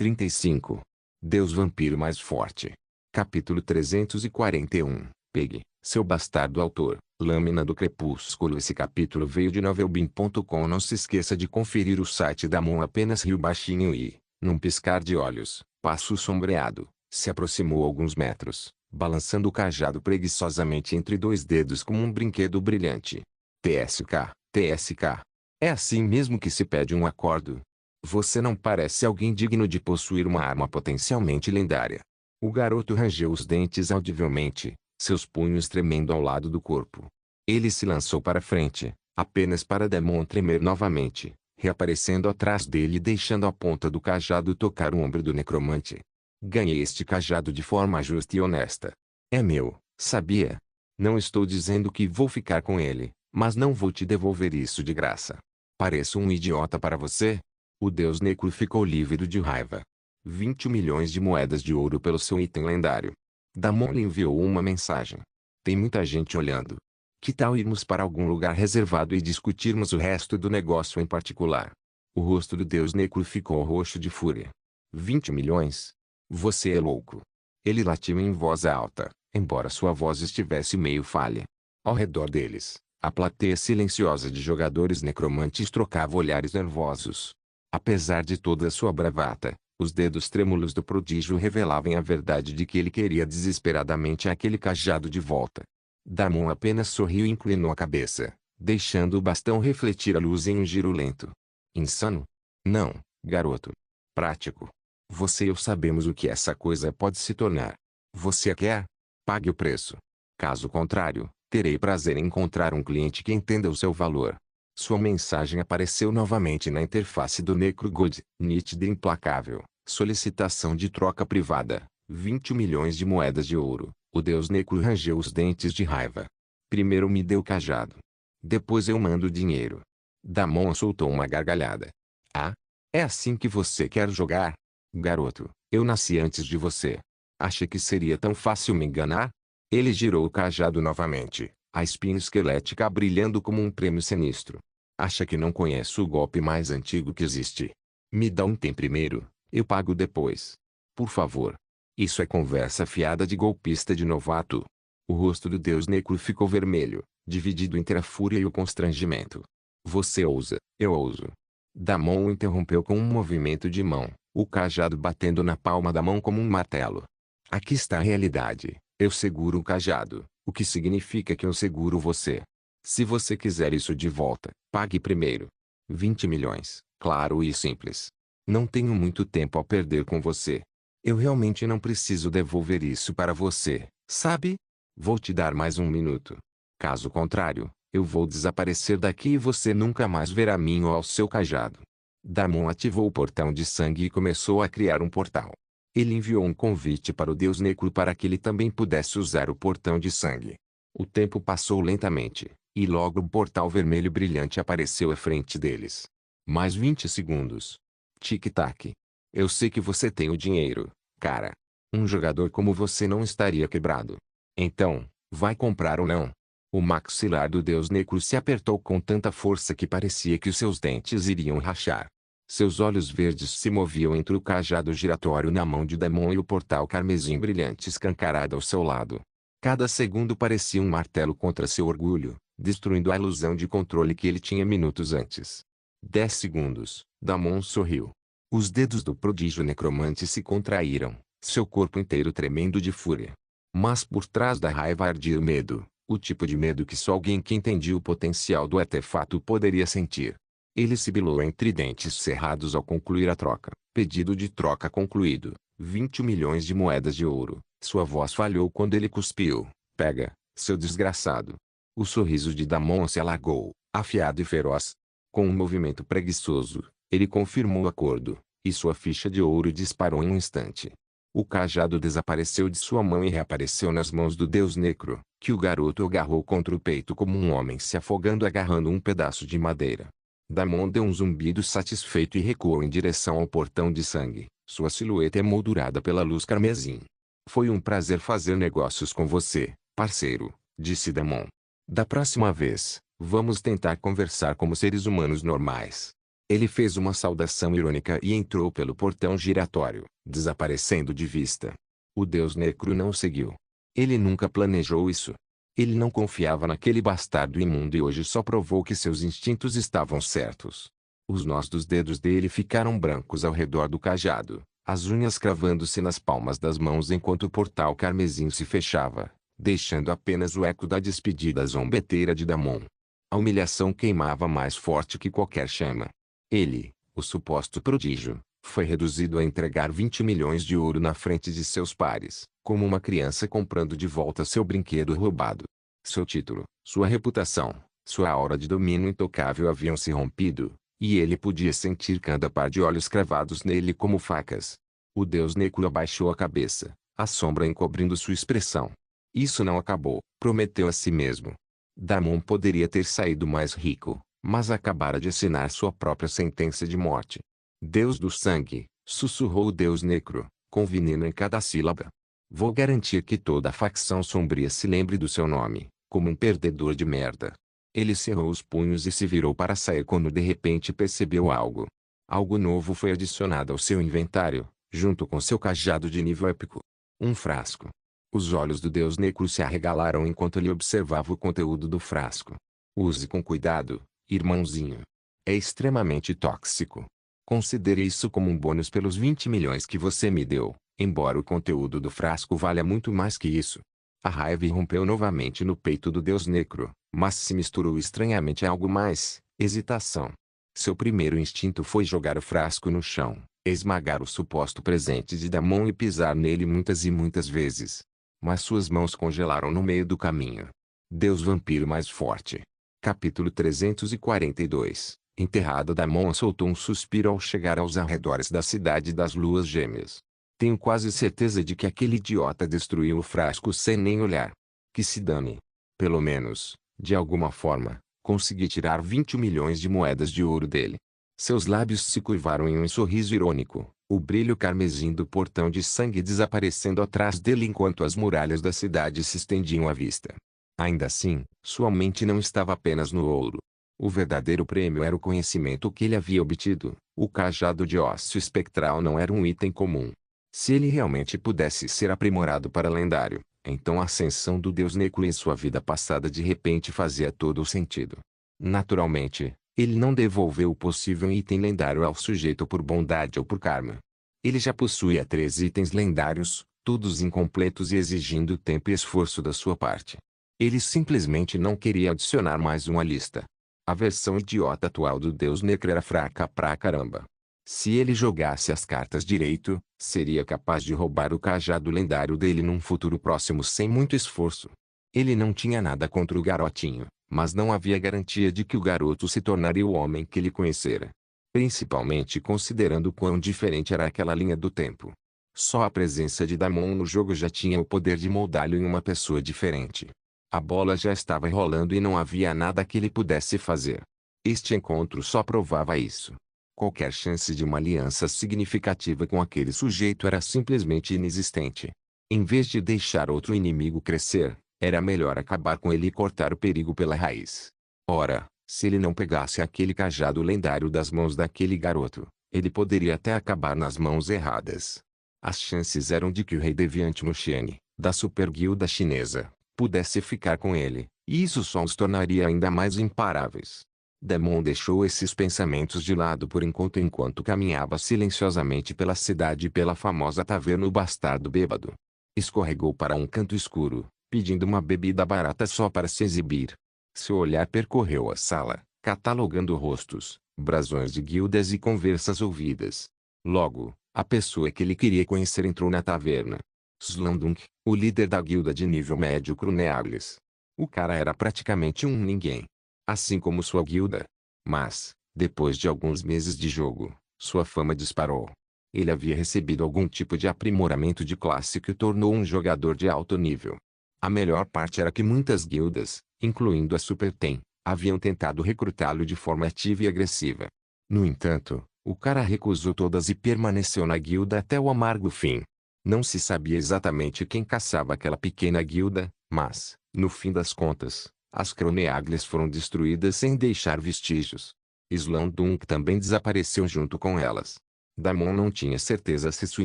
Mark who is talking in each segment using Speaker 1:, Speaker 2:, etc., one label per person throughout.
Speaker 1: 35. Deus vampiro mais forte. Capítulo 341. Pegue, seu bastardo autor, Lâmina do Crepúsculo. Esse capítulo veio de novelbean.com. Não se esqueça de conferir o site da Mon. Apenas riu baixinho e, num piscar de olhos, passo sombreado, se aproximou alguns metros, balançando o cajado preguiçosamente entre dois dedos como um brinquedo brilhante. TSK, TSK. É assim mesmo que se pede um acordo? Você não parece alguém digno de possuir uma arma potencialmente lendária. O garoto rangeu os dentes audivelmente, seus punhos tremendo ao lado do corpo. Ele se lançou para frente, apenas para Demon tremer novamente, reaparecendo atrás dele e deixando a ponta do cajado tocar o ombro do necromante. Ganhei este cajado de forma justa e honesta. É meu, sabia? Não estou dizendo que vou ficar com ele, mas não vou te devolver isso de graça. Pareço um idiota para você? O deus Necro ficou lívido de raiva. 20 milhões de moedas de ouro pelo seu item lendário. Damon lhe enviou uma mensagem. Tem muita gente olhando. Que tal irmos para algum lugar reservado e discutirmos o resto do negócio em particular? O rosto do deus Necro ficou roxo de fúria. 20 milhões? Você é louco. Ele latiu em voz alta, embora sua voz estivesse meio falha. Ao redor deles, a plateia silenciosa de jogadores necromantes trocava olhares nervosos. Apesar de toda sua bravata, os dedos trêmulos do prodígio revelavam a verdade de que ele queria desesperadamente aquele cajado de volta. Damon apenas sorriu e inclinou a cabeça, deixando o bastão refletir a luz em um giro lento. Insano? Não, garoto. Prático. Você e eu sabemos o que essa coisa pode se tornar. Você quer? Pague o preço. Caso contrário, terei prazer em encontrar um cliente que entenda o seu valor. Sua mensagem apareceu novamente na interface do NecroGod, nítida e implacável. Solicitação de troca privada. 20 milhões de moedas de ouro. O deus Necro rangeu os dentes de raiva. Primeiro me dê o cajado. Depois eu mando o dinheiro. Damon soltou uma gargalhada. Ah? É assim que você quer jogar? Garoto, eu nasci antes de você. Acha que seria tão fácil me enganar? Ele girou o cajado novamente, a espinha esquelética brilhando como um prêmio sinistro. Acha que não conheço o golpe mais antigo que existe? Me dá um tem primeiro, eu pago depois. Por favor. Isso é conversa fiada de golpista de novato. O rosto do deus Necro ficou vermelho, dividido entre a fúria e o constrangimento. Você ousa, eu ouso. Damon o interrompeu com um movimento de mão, o cajado batendo na palma da mão como um martelo. Aqui está a realidade. Eu seguro o cajado, o que significa que eu seguro você. Se você quiser isso de volta, pague primeiro. 20 milhões, claro e simples. Não tenho muito tempo a perder com você. Eu realmente não preciso devolver isso para você, sabe? Vou te dar mais um minuto. Caso contrário, eu vou desaparecer daqui e você nunca mais verá mim ou ao seu cajado. Damon ativou o portão de sangue e começou a criar um portal. Ele enviou um convite para o deus Necro para que ele também pudesse usar o portão de sangue. O tempo passou lentamente, e logo um portal vermelho brilhante apareceu à frente deles. Mais 20 segundos. Tic-tac. Eu sei que você tem o dinheiro, cara. Um jogador como você não estaria quebrado. Então, vai comprar ou não? O maxilar do deus Necro se apertou com tanta força que parecia que os seus dentes iriam rachar. Seus olhos verdes se moviam entre o cajado giratório na mão de Damon e o portal carmesim brilhante escancarado ao seu lado. Cada segundo parecia um martelo contra seu orgulho, destruindo a ilusão de controle que ele tinha minutos antes. 10 segundos. Damon sorriu. Os dedos do prodígio necromante se contraíram, seu corpo inteiro tremendo de fúria. Mas por trás da raiva ardia o medo, o tipo de medo que só alguém que entendia o potencial do artefato poderia sentir. Ele sibilou entre dentes cerrados ao concluir a troca. Pedido de troca concluído. 20 milhões de moedas de ouro. Sua voz falhou quando ele cuspiu. Pega, seu desgraçado. O sorriso de Damon se alargou, afiado e feroz. Com um movimento preguiçoso, ele confirmou o acordo, e sua ficha de ouro disparou em um instante. O cajado desapareceu de sua mão e reapareceu nas mãos do deus Necro, que o garoto agarrou contra o peito como um homem se afogando agarrando um pedaço de madeira. Damon deu um zumbido satisfeito e recuou em direção ao portão de sangue, sua silhueta emoldurada pela luz carmesim. Foi um prazer fazer negócios com você, parceiro, disse Damon. Da próxima vez, vamos tentar conversar como seres humanos normais. Ele fez uma saudação irônica e entrou pelo portão giratório, desaparecendo de vista. O deus Necro não o seguiu. Ele nunca planejou isso. Ele não confiava naquele bastardo imundo e hoje só provou que seus instintos estavam certos. Os nós dos dedos dele ficaram brancos ao redor do cajado, as unhas cravando-se nas palmas das mãos enquanto o portal carmesim se fechava, deixando apenas o eco da despedida zombeteira de Damon. A humilhação queimava mais forte que qualquer chama. Ele, o suposto prodígio, foi reduzido a entregar 20 milhões de ouro na frente de seus pares, como uma criança comprando de volta seu brinquedo roubado. Seu título, sua reputação, sua aura de domínio intocável haviam se rompido, e ele podia sentir cada par de olhos cravados nele como facas. O deus Necro abaixou a cabeça, a sombra encobrindo sua expressão. Isso não acabou, prometeu a si mesmo. Damon poderia ter saído mais rico, mas acabara de assinar sua própria sentença de morte. Deus do sangue, sussurrou o deus Necro, com veneno em cada sílaba. Vou garantir que toda a facção sombria se lembre do seu nome, como um perdedor de merda. Ele cerrou os punhos e se virou para sair quando de repente percebeu algo. Algo novo foi adicionado ao seu inventário, junto com seu cajado de nível épico. Um frasco. Os olhos do deus Necro se arregalaram enquanto ele observava o conteúdo do frasco. Use com cuidado, irmãozinho. É extremamente tóxico. Considere isso como um bônus pelos 20 milhões que você me deu, embora o conteúdo do frasco valha muito mais que isso. A raiva irrompeu novamente no peito do deus Necro, mas se misturou estranhamente a algo mais, hesitação. Seu primeiro instinto foi jogar o frasco no chão, esmagar o suposto presente de Damon e pisar nele muitas e muitas vezes. Mas suas mãos congelaram no meio do caminho. Deus vampiro mais forte. Capítulo 342. Enterrado Damon soltou um suspiro ao chegar aos arredores da cidade das luas gêmeas. Tenho quase certeza de que aquele idiota destruiu o frasco sem nem olhar. Que se dane. Pelo menos, de alguma forma, consegui tirar 20 milhões de moedas de ouro dele. Seus lábios se curvaram em um sorriso irônico, o brilho carmesim do portão de sangue desaparecendo atrás dele enquanto as muralhas da cidade se estendiam à vista. Ainda assim, sua mente não estava apenas no ouro. O verdadeiro prêmio era o conhecimento que ele havia obtido. O cajado de ócio espectral não era um item comum. Se ele realmente pudesse ser aprimorado para lendário, então a ascensão do deus Necro em sua vida passada de repente fazia todo o sentido. Naturalmente, ele não devolveu o possível item lendário ao sujeito por bondade ou por karma. Ele já possuía 3 itens lendários, todos incompletos e exigindo tempo e esforço da sua parte. Ele simplesmente não queria adicionar mais uma lista. A versão idiota atual do deus Necro era fraca pra caramba. Se ele jogasse as cartas direito, seria capaz de roubar o cajado lendário dele num futuro próximo sem muito esforço. Ele não tinha nada contra o garotinho, mas não havia garantia de que o garoto se tornaria o homem que ele conhecera. Principalmente considerando quão diferente era aquela linha do tempo. Só a presença de Damon no jogo já tinha o poder de moldá-lo em uma pessoa diferente. A bola já estava rolando e não havia nada que ele pudesse fazer. Este encontro só provava isso. Qualquer chance de uma aliança significativa com aquele sujeito era simplesmente inexistente. Em vez de deixar outro inimigo crescer, era melhor acabar com ele e cortar o perigo pela raiz. Ora, se ele não pegasse aquele cajado lendário das mãos daquele garoto, ele poderia até acabar nas mãos erradas. As chances eram de que o rei deviante Muxiane, da super guilda chinesa, pudesse ficar com ele, e isso só os tornaria ainda mais imparáveis. Damon deixou esses pensamentos de lado por enquanto caminhava silenciosamente pela cidade e pela famosa taverna O Bastardo Bêbado. Escorregou para um canto escuro, pedindo uma bebida barata só para se exibir. Seu olhar percorreu a sala, catalogando rostos, brasões de guildas e conversas ouvidas. Logo, a pessoa que ele queria conhecer entrou na taverna. Slandunk, o líder da guilda de nível médio Cruneagles. O cara era praticamente um ninguém. Assim como sua guilda. Mas, depois de alguns meses de jogo, sua fama disparou. Ele havia recebido algum tipo de aprimoramento de classe que o tornou um jogador de alto nível. A melhor parte era que muitas guildas, incluindo a Super Ten, haviam tentado recrutá-lo de forma ativa e agressiva. No entanto, o cara recusou todas e permaneceu na guilda até o amargo fim. Não se sabia exatamente quem caçava aquela pequena guilda, mas, no fim das contas, as Croneagles foram destruídas sem deixar vestígios. Slandunk também desapareceu junto com elas. Damon não tinha certeza se sua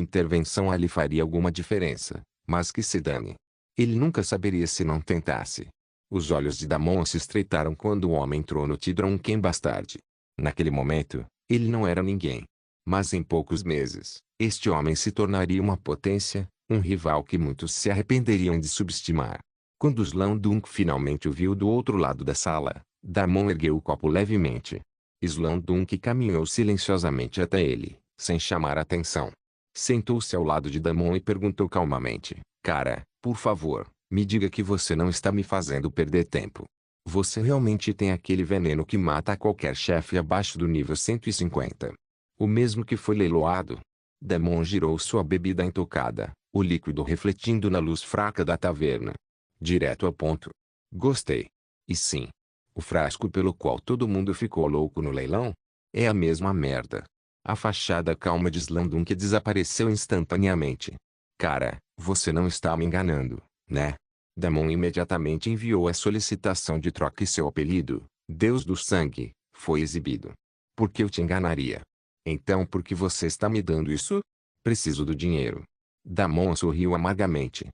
Speaker 1: intervenção ali faria alguma diferença, mas que se dane. Ele nunca saberia se não tentasse. Os olhos de Damon se estreitaram quando o homem entrou no Tidronken Bastard. Naquele momento, ele não era ninguém. Mas em poucos meses, este homem se tornaria uma potência, um rival que muitos se arrependeriam de subestimar. Quando Slandunk finalmente o viu do outro lado da sala, Damon ergueu o copo levemente. Slandunk caminhou silenciosamente até ele, sem chamar atenção. Sentou-se ao lado de Damon e perguntou calmamente: Cara, por favor, me diga que você não está me fazendo perder tempo. Você realmente tem aquele veneno que mata a qualquer chefe abaixo do nível 150. O mesmo que foi leiloado? Damon girou sua bebida intocada, o líquido refletindo na luz fraca da taverna. Direto ao ponto. Gostei. E sim. O frasco pelo qual todo mundo ficou louco no leilão? É a mesma merda. A fachada calma de Slandunk desapareceu instantaneamente. Cara, você não está me enganando, né? Damon imediatamente enviou a solicitação de troca e seu apelido, Deus do Sangue, foi exibido. Por que eu te enganaria? Então por que você está me dando isso? Preciso do dinheiro. Damon sorriu amargamente.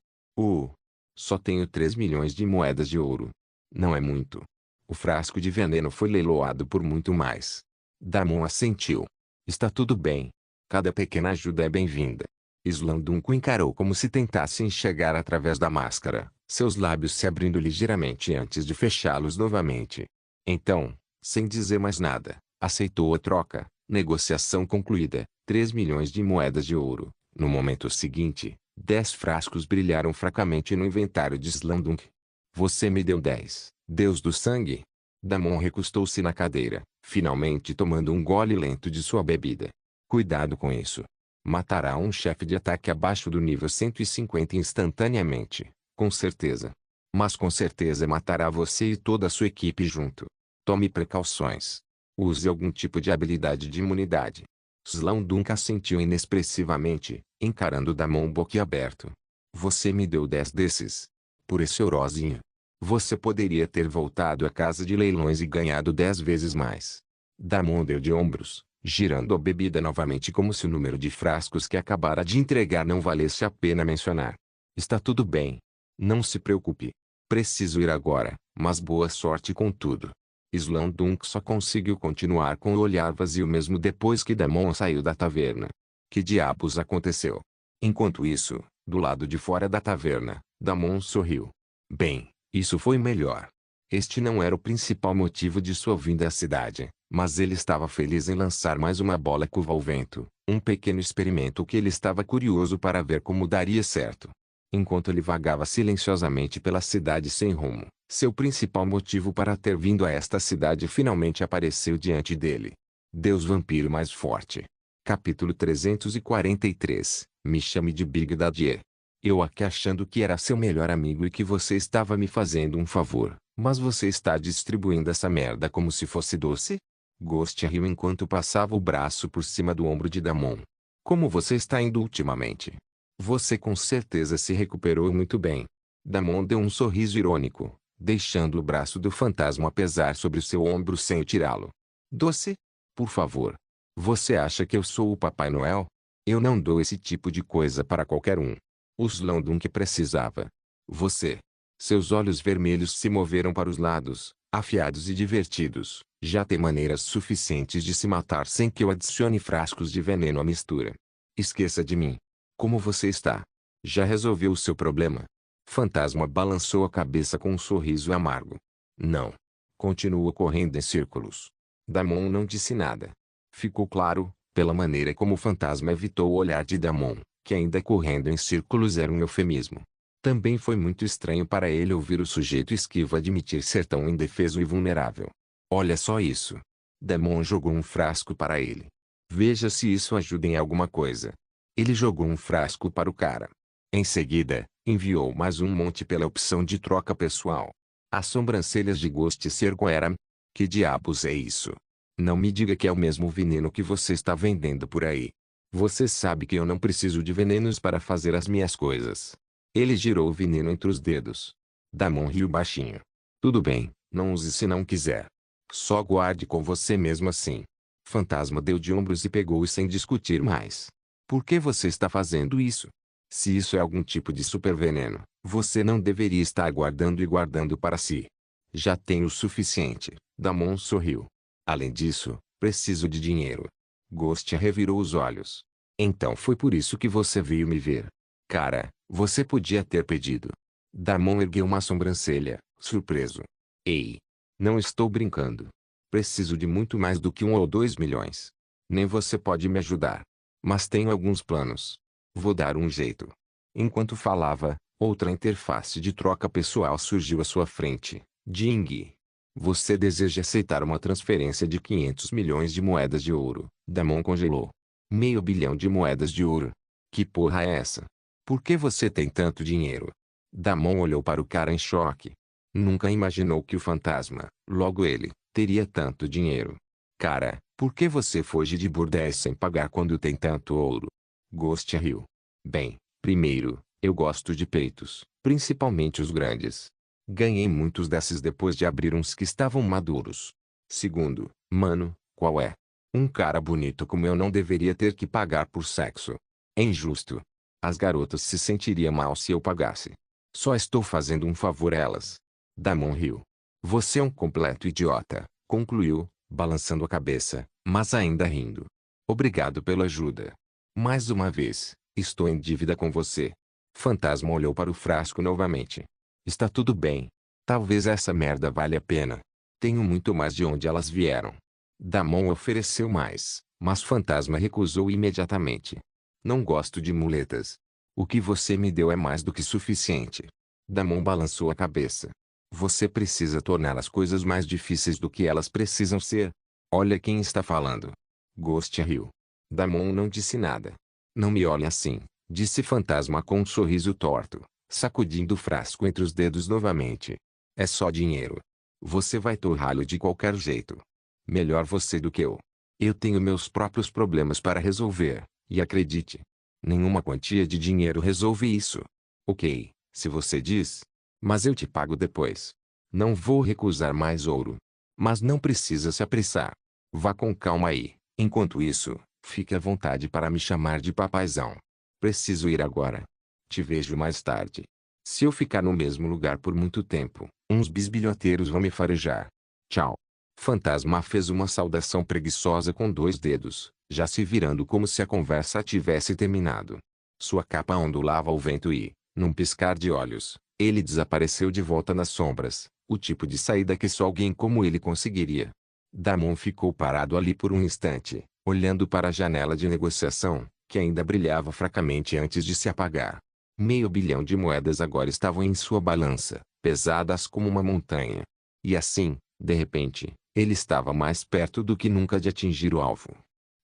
Speaker 1: Só tenho 3 milhões de moedas de ouro. Não é muito. O frasco de veneno foi leiloado por muito mais. Damon assentiu. Está tudo bem. Cada pequena ajuda é bem-vinda. Slandunk o encarou como se tentasse enxergar através da máscara, seus lábios se abrindo ligeiramente antes de fechá-los novamente. Então, sem dizer mais nada, aceitou a troca. Negociação concluída. 3 milhões de moedas de ouro. No momento seguinte, 10 frascos brilharam fracamente no inventário de Slandunk. Você me deu 10, Deus do Sangue? Damon recostou-se na cadeira, finalmente tomando um gole lento de sua bebida. Cuidado com isso. Matará um chefe de ataque abaixo do nível 150 instantaneamente, com certeza. Mas com certeza matará você e toda a sua equipe junto. Tome precauções. Use algum tipo de habilidade de imunidade. Slandunk assentiu inexpressivamente, encarando Damon boquiaberto. Você me deu 10 desses. Por esse eurozinho. Você poderia ter voltado à casa de leilões e ganhado 10 vezes mais. Damon deu de ombros, girando a bebida novamente como se o número de frascos que acabara de entregar não valesse a pena mencionar. Está tudo bem. Não se preocupe. Preciso ir agora, mas boa sorte com tudo. Slandunk só conseguiu continuar com o olhar vazio mesmo depois que Damon saiu da taverna. Que diabos aconteceu? Enquanto isso, do lado de fora da taverna, Damon sorriu. Bem, isso foi melhor. Este não era o principal motivo de sua vinda à cidade, mas ele estava feliz em lançar mais uma bola curva ao vento, um pequeno experimento que ele estava curioso para ver como daria certo. Enquanto ele vagava silenciosamente pela cidade sem rumo, seu principal motivo para ter vindo a esta cidade finalmente apareceu diante dele. Deus Vampiro Mais Forte. Capítulo 343. Me chame de Big Daddy. Eu aqui achando que era seu melhor amigo e que você estava me fazendo um favor, mas você está distribuindo essa merda como se fosse doce? Ghost riu enquanto passava o braço por cima do ombro de Damon. Como você está indo ultimamente? Você com certeza se recuperou muito bem. Damon deu um sorriso irônico, deixando o braço do fantasma pesar sobre seu ombro sem tirá-lo. Doce? Por favor. Você acha que eu sou o Papai Noel? Eu não dou esse tipo de coisa para qualquer um. O Slandunk precisava. Você. Seus olhos vermelhos se moveram para os lados, afiados e divertidos. Já tem maneiras suficientes de se matar sem que eu adicione frascos de veneno à mistura. Esqueça de mim. Como você está? Já resolveu o seu problema? Fantasma balançou a cabeça com um sorriso amargo. Não. Continua correndo em círculos. Damon não disse nada. Ficou claro, pela maneira como o fantasma evitou o olhar de Damon, que ainda correndo em círculos era um eufemismo. Também foi muito estranho para ele ouvir o sujeito esquivo admitir ser tão indefeso e vulnerável. Olha só isso. Damon jogou um frasco para ele. Veja se isso ajuda em alguma coisa. Ele jogou um frasco para o cara. Em seguida, enviou mais um monte pela opção de troca pessoal. As sobrancelhas de Ghost se ergueram. Que diabos é isso? Não me diga que é o mesmo veneno que você está vendendo por aí. Você sabe que eu não preciso de venenos para fazer as minhas coisas. Ele girou o veneno entre os dedos. Damon riu baixinho. Tudo bem, não use se não quiser. Só guarde com você mesmo assim. Fantasma deu de ombros e pegou-o sem discutir mais. Por que você está fazendo isso? Se isso é algum tipo de superveneno, você não deveria estar guardando e guardando para si. Já tenho o suficiente. Damon sorriu. Além disso, preciso de dinheiro. Ghost revirou os olhos. Então foi por isso que você veio me ver. Cara, você podia ter pedido. Damon ergueu uma sobrancelha, surpreso. Ei! Não estou brincando. Preciso de muito mais do que 1 ou 2 milhões. Nem você pode me ajudar. Mas tenho alguns planos. Vou dar um jeito. Enquanto falava, outra interface de troca pessoal surgiu à sua frente. Ding. Você deseja aceitar uma transferência de 500 milhões de moedas de ouro. Damon congelou. Meio bilhão de moedas de ouro. Que porra é essa? Por que você tem tanto dinheiro? Damon olhou para o cara em choque. Nunca imaginou que o fantasma, logo ele, teria tanto dinheiro. Cara, por que você foge de burdéis sem pagar quando tem tanto ouro? Ghost riu. Bem, primeiro, eu gosto de peitos, principalmente os grandes. Ganhei muitos desses depois de abrir uns que estavam maduros. Segundo, mano, qual é? Um cara bonito como eu não deveria ter que pagar por sexo. É injusto. As garotas se sentiriam mal se eu pagasse. Só estou fazendo um favor a elas. Damon riu. Você é um completo idiota, concluiu, balançando a cabeça, mas ainda rindo. Obrigado pela ajuda. Mais uma vez, estou em dívida com você. Fantasma olhou para o frasco novamente. Está tudo bem. Talvez essa merda valha a pena. Tenho muito mais de onde elas vieram. Damon ofereceu mais, mas Fantasma recusou imediatamente. Não gosto de muletas. O que você me deu é mais do que suficiente. Damon balançou a cabeça. Você precisa tornar as coisas mais difíceis do que elas precisam ser. Olha quem está falando. Ghost riu. Damon não disse nada. Não me olhe assim, disse Fantasma com um sorriso torto, sacudindo o frasco entre os dedos novamente. É só dinheiro. Você vai torrá-lo de qualquer jeito. Melhor você do que eu. Eu tenho meus próprios problemas para resolver, e acredite, nenhuma quantia de dinheiro resolve isso. Ok, se você diz. Mas eu te pago depois. Não vou recusar mais ouro. Mas não precisa se apressar. Vá com calma aí. Enquanto isso, fique à vontade para me chamar de papaizão. Preciso ir agora. Te vejo mais tarde. Se eu ficar no mesmo lugar por muito tempo, uns bisbilhoteiros vão me farejar. Tchau. Fantasma fez uma saudação preguiçosa com 2 dedos, já se virando como se a conversa tivesse terminado. Sua capa ondulava ao vento e, num piscar de olhos, ele desapareceu de volta nas sombras, o tipo de saída que só alguém como ele conseguiria. Damon ficou parado ali por um instante, olhando para a janela de negociação, que ainda brilhava fracamente antes de se apagar. Meio bilhão de moedas agora estavam em sua balança, pesadas como uma montanha. E assim, de repente, ele estava mais perto do que nunca de atingir o alvo.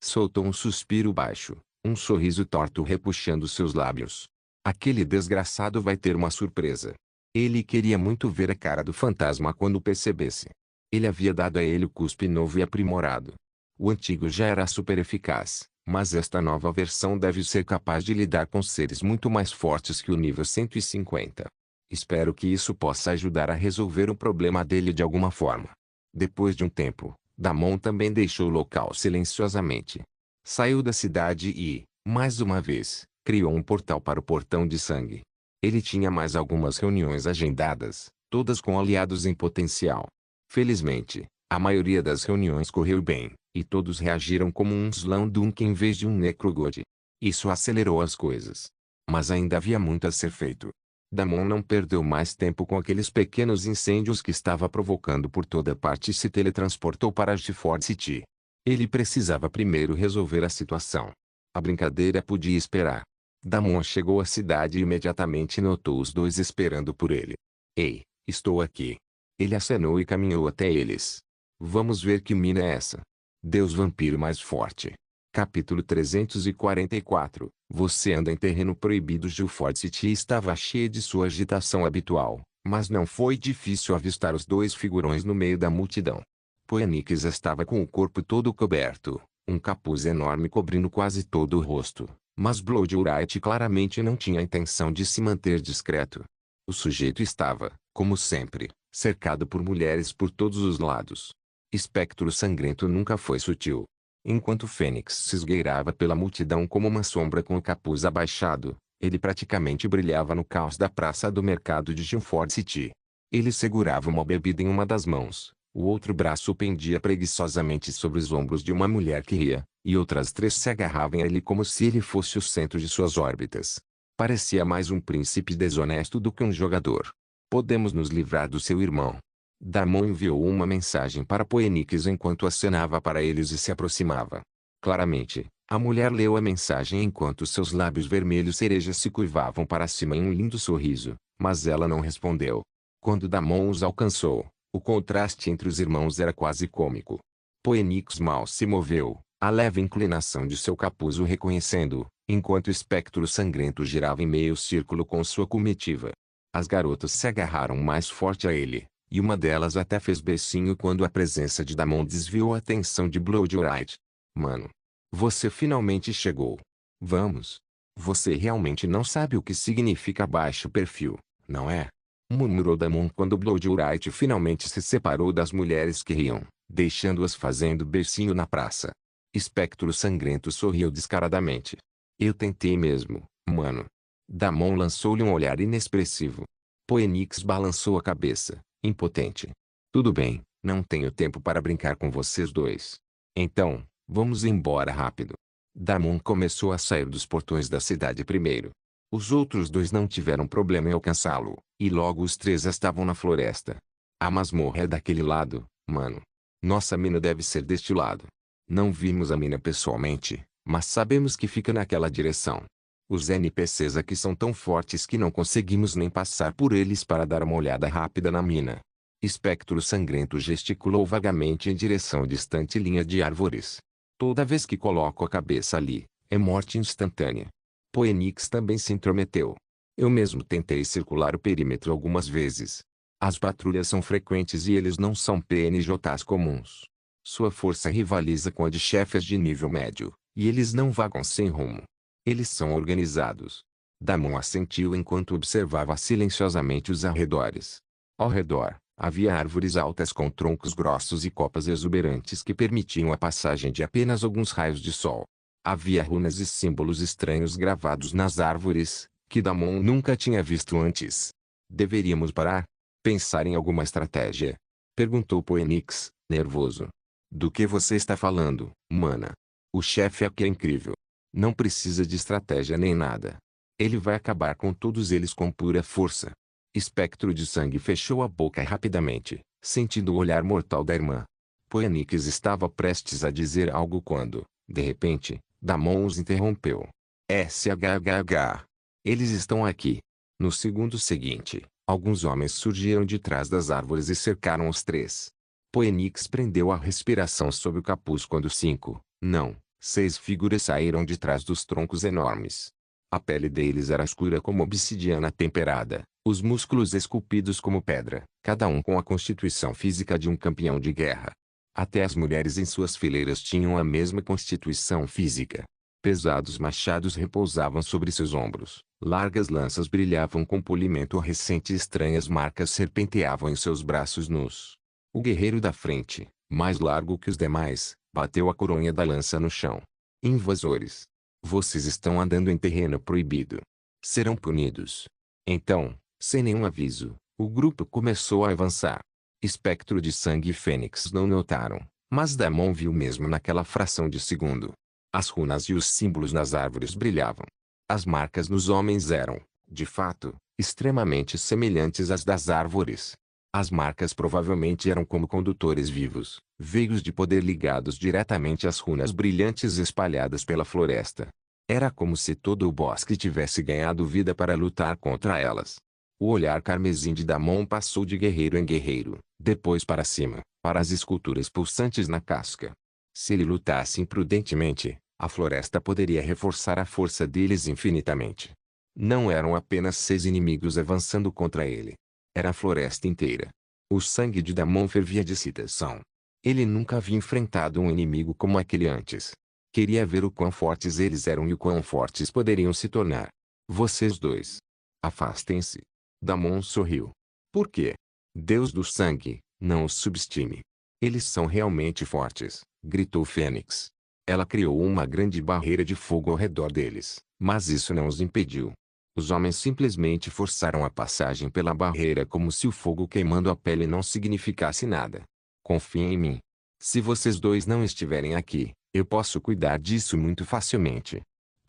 Speaker 1: Soltou um suspiro baixo, um sorriso torto repuxando seus lábios. Aquele desgraçado vai ter uma surpresa. Ele queria muito ver a cara do fantasma quando percebesse. Ele havia dado a ele o cuspe novo e aprimorado. O antigo já era super eficaz, mas esta nova versão deve ser capaz de lidar com seres muito mais fortes que o nível 150. Espero que isso possa ajudar a resolver o problema dele de alguma forma. Depois de um tempo, Damon também deixou o local silenciosamente. Saiu da cidade e, mais uma vez, criou um portal para o Portão de Sangue. Ele tinha mais algumas reuniões agendadas, todas com aliados em potencial. Felizmente, a maioria das reuniões correu bem, e todos reagiram como um Slandunk em vez de um Necrogod. Isso acelerou as coisas. Mas ainda havia muito a ser feito. Damon não perdeu mais tempo com aqueles pequenos incêndios que estava provocando por toda parte e se teletransportou para Gifford City. Ele precisava primeiro resolver a situação. A brincadeira podia esperar. Damon chegou à cidade e imediatamente notou os dois esperando por ele. Ei, estou aqui. Ele acenou e caminhou até eles. Vamos ver que mina é essa. Deus vampiro mais forte. Capítulo 344. Você anda em terreno proibido. Gifford City estava cheia de sua agitação habitual, mas não foi difícil avistar os dois figurões no meio da multidão. Phoenix estava com o corpo todo coberto, um capuz enorme cobrindo quase todo o rosto, mas Bloodwright claramente não tinha a intenção de se manter discreto. O sujeito estava, como sempre, cercado por mulheres por todos os lados. Espectro sangrento nunca foi sutil. Enquanto Fênix se esgueirava pela multidão como uma sombra com o capuz abaixado, ele praticamente brilhava no caos da praça do mercado de Guilford City. Ele segurava uma bebida em uma das mãos, o outro braço pendia preguiçosamente sobre os ombros de uma mulher que ria, e outras três se agarravam a ele como se ele fosse o centro de suas órbitas. Parecia mais um príncipe desonesto do que um jogador. Podemos nos livrar do seu irmão. Damon enviou uma mensagem para Phoenix enquanto acenava para eles e se aproximava. Claramente, a mulher leu a mensagem enquanto seus lábios vermelhos cereja se curvavam para cima em um lindo sorriso, mas ela não respondeu. Quando Damon os alcançou, o contraste entre os irmãos era quase cômico. Phoenix mal se moveu, a leve inclinação de seu capuz o reconhecendo, enquanto o espectro sangrento girava em meio círculo com sua comitiva. As garotas se agarraram mais forte a ele, e uma delas até fez beicinho quando a presença de Damon desviou a atenção de Bloodwright. Mano. Você finalmente chegou. Vamos. Você realmente não sabe o que significa baixo perfil, não é? Murmurou Damon quando Bloodwright finalmente se separou das mulheres que riam, deixando-as fazendo beicinho na praça. Espectro sangrento sorriu descaradamente. Eu tentei mesmo, mano. Damon lançou-lhe um olhar inexpressivo. Phoenix balançou a cabeça, impotente. Tudo bem, não tenho tempo para brincar com vocês dois. Então, vamos embora rápido. Damon começou a sair dos portões da cidade primeiro. Os outros dois não tiveram problema em alcançá-lo, e logo os três estavam na floresta. A masmorra é daquele lado, mano. Nossa mina deve ser deste lado. Não vimos a mina pessoalmente, mas sabemos que fica naquela direção. Os NPCs aqui são tão fortes que não conseguimos nem passar por eles para dar uma olhada rápida na mina. Espectro sangrento gesticulou vagamente em direção à distante linha de árvores. Toda vez que coloco a cabeça ali, é morte instantânea. Phoenix também se intrometeu. Eu mesmo tentei circular o perímetro algumas vezes. As patrulhas são frequentes e eles não são PNJs comuns. Sua força rivaliza com a de chefes de nível médio, e eles não vagam sem rumo. Eles são organizados. Damon assentiu enquanto observava silenciosamente os arredores. Ao redor, havia árvores altas com troncos grossos e copas exuberantes que permitiam a passagem de apenas alguns raios de sol. Havia runas e símbolos estranhos gravados nas árvores, que Damon nunca tinha visto antes. Deveríamos parar? Pensar em alguma estratégia? Perguntou Phoenix, nervoso. Do que você está falando, mana? O chefe aqui é incrível. Não precisa de estratégia nem nada. Ele vai acabar com todos eles com pura força. Espectro de sangue fechou a boca rapidamente, sentindo o olhar mortal da irmã. Phoenix estava prestes a dizer algo quando, de repente, Damon os interrompeu. SHHH. Eles estão aqui. No segundo seguinte, alguns homens surgiram de trás das árvores e cercaram os três. Phoenix prendeu a respiração sob o capuz quando 6 figuras saíram de trás dos troncos enormes. A pele deles era escura como obsidiana temperada, os músculos esculpidos como pedra, cada um com a constituição física de um campeão de guerra. Até as mulheres em suas fileiras tinham a mesma constituição física. Pesados machados repousavam sobre seus ombros, largas lanças brilhavam com polimento recente e estranhas marcas serpenteavam em seus braços nus. O guerreiro da frente, mais largo que os demais, bateu a coronha da lança no chão. Invasores. Vocês estão andando em terreno proibido. Serão punidos. Então, sem nenhum aviso, o grupo começou a avançar. Espectro de sangue e Fênix não notaram, mas Damon viu mesmo naquela fração de segundo. As runas e os símbolos nas árvores brilhavam. As marcas nos homens eram, de fato, extremamente semelhantes às das árvores. As marcas provavelmente eram como condutores vivos, veios de poder ligados diretamente às runas brilhantes espalhadas pela floresta. Era como se todo o bosque tivesse ganhado vida para lutar contra elas. O olhar carmesim de Damon passou de guerreiro em guerreiro, depois para cima, para as esculturas pulsantes na casca. Se ele lutasse imprudentemente, a floresta poderia reforçar a força deles infinitamente. Não eram apenas 6 inimigos avançando contra ele. Era a floresta inteira. O sangue de Damon fervia de excitação. Ele nunca havia enfrentado um inimigo como aquele antes. Queria ver o quão fortes eles eram e o quão fortes poderiam se tornar. Vocês dois. Afastem-se. Damon sorriu. Por quê? Deus do sangue, não os subestime. Eles são realmente fortes, gritou Fênix. Ela criou uma grande barreira de fogo ao redor deles, mas isso não os impediu. Os homens simplesmente forçaram a passagem pela barreira como se o fogo queimando a pele não significasse nada. Confiem em mim. Se vocês dois não estiverem aqui, eu posso cuidar disso muito facilmente.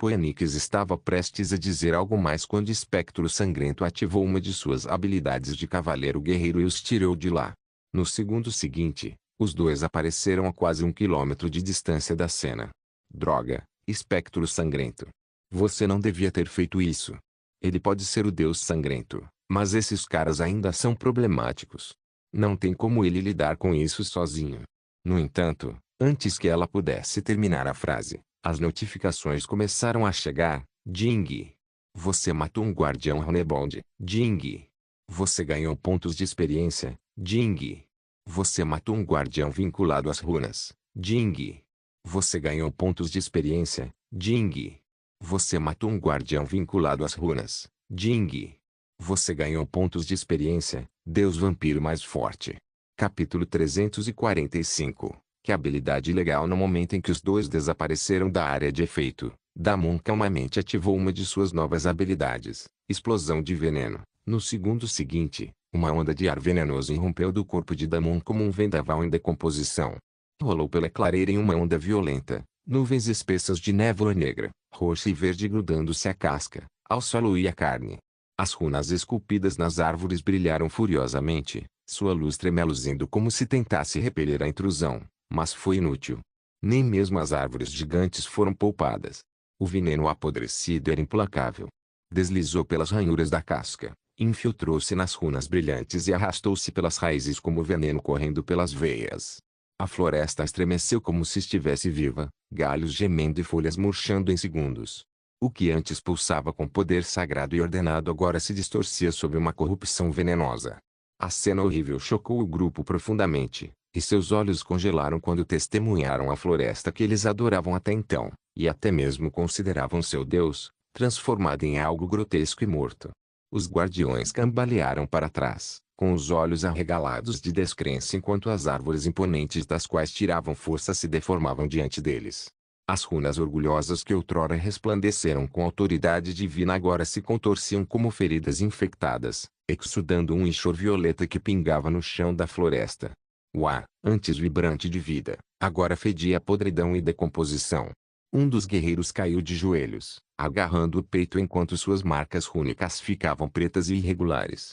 Speaker 1: Phoenix estava prestes a dizer algo mais quando Espectro Sangrento ativou uma de suas habilidades de cavaleiro guerreiro e os tirou de lá. No segundo seguinte, os dois apareceram a quase 1 quilômetro de distância da cena. Droga, Espectro Sangrento. Você não devia ter feito isso. Ele pode ser o Deus Sangrento, mas esses caras ainda são problemáticos. Não tem como ele lidar com isso sozinho. No entanto, antes que ela pudesse terminar a frase, as notificações começaram a chegar. Ding. Você matou um guardião Honeybound. Ding. Você ganhou pontos de experiência. Ding. Você matou um guardião vinculado às runas. Ding. Você ganhou pontos de experiência. Ding. Você matou um guardião vinculado às runas. Ding. Você ganhou pontos de experiência. Deus Vampiro mais forte. Capítulo 345. Que habilidade legal. No momento em que os dois desapareceram da área de efeito, Damon calmamente ativou uma de suas novas habilidades, Explosão de Veneno. No segundo seguinte, uma onda de ar venenoso irrompeu do corpo de Damon como um vendaval em decomposição. Rolou pela clareira em uma onda violenta, nuvens espessas de névoa negra, roxa e verde grudando-se à casca, ao solo e à carne. As runas esculpidas nas árvores brilharam furiosamente, sua luz tremeluzindo como se tentasse repelir a intrusão. Mas foi inútil. Nem mesmo as árvores gigantes foram poupadas. O veneno apodrecido era implacável. Deslizou pelas ranhuras da casca, infiltrou-se nas runas brilhantes e arrastou-se pelas raízes como veneno correndo pelas veias. A floresta estremeceu como se estivesse viva, galhos gemendo e folhas murchando em segundos. O que antes pulsava com poder sagrado e ordenado agora se distorcia sob uma corrupção venenosa. A cena horrível chocou o grupo profundamente. E seus olhos congelaram quando testemunharam a floresta que eles adoravam até então, e até mesmo consideravam seu Deus, transformada em algo grotesco e morto. Os guardiões cambalearam para trás, com os olhos arregalados de descrença enquanto as árvores imponentes das quais tiravam força se deformavam diante deles. As runas orgulhosas que outrora resplandeceram com autoridade divina agora se contorciam como feridas infectadas, exudando um enxor violeta que pingava no chão da floresta. O ar, antes vibrante de vida, agora fedia podridão e decomposição. Um dos guerreiros caiu de joelhos, agarrando o peito enquanto suas marcas rúnicas ficavam pretas e irregulares.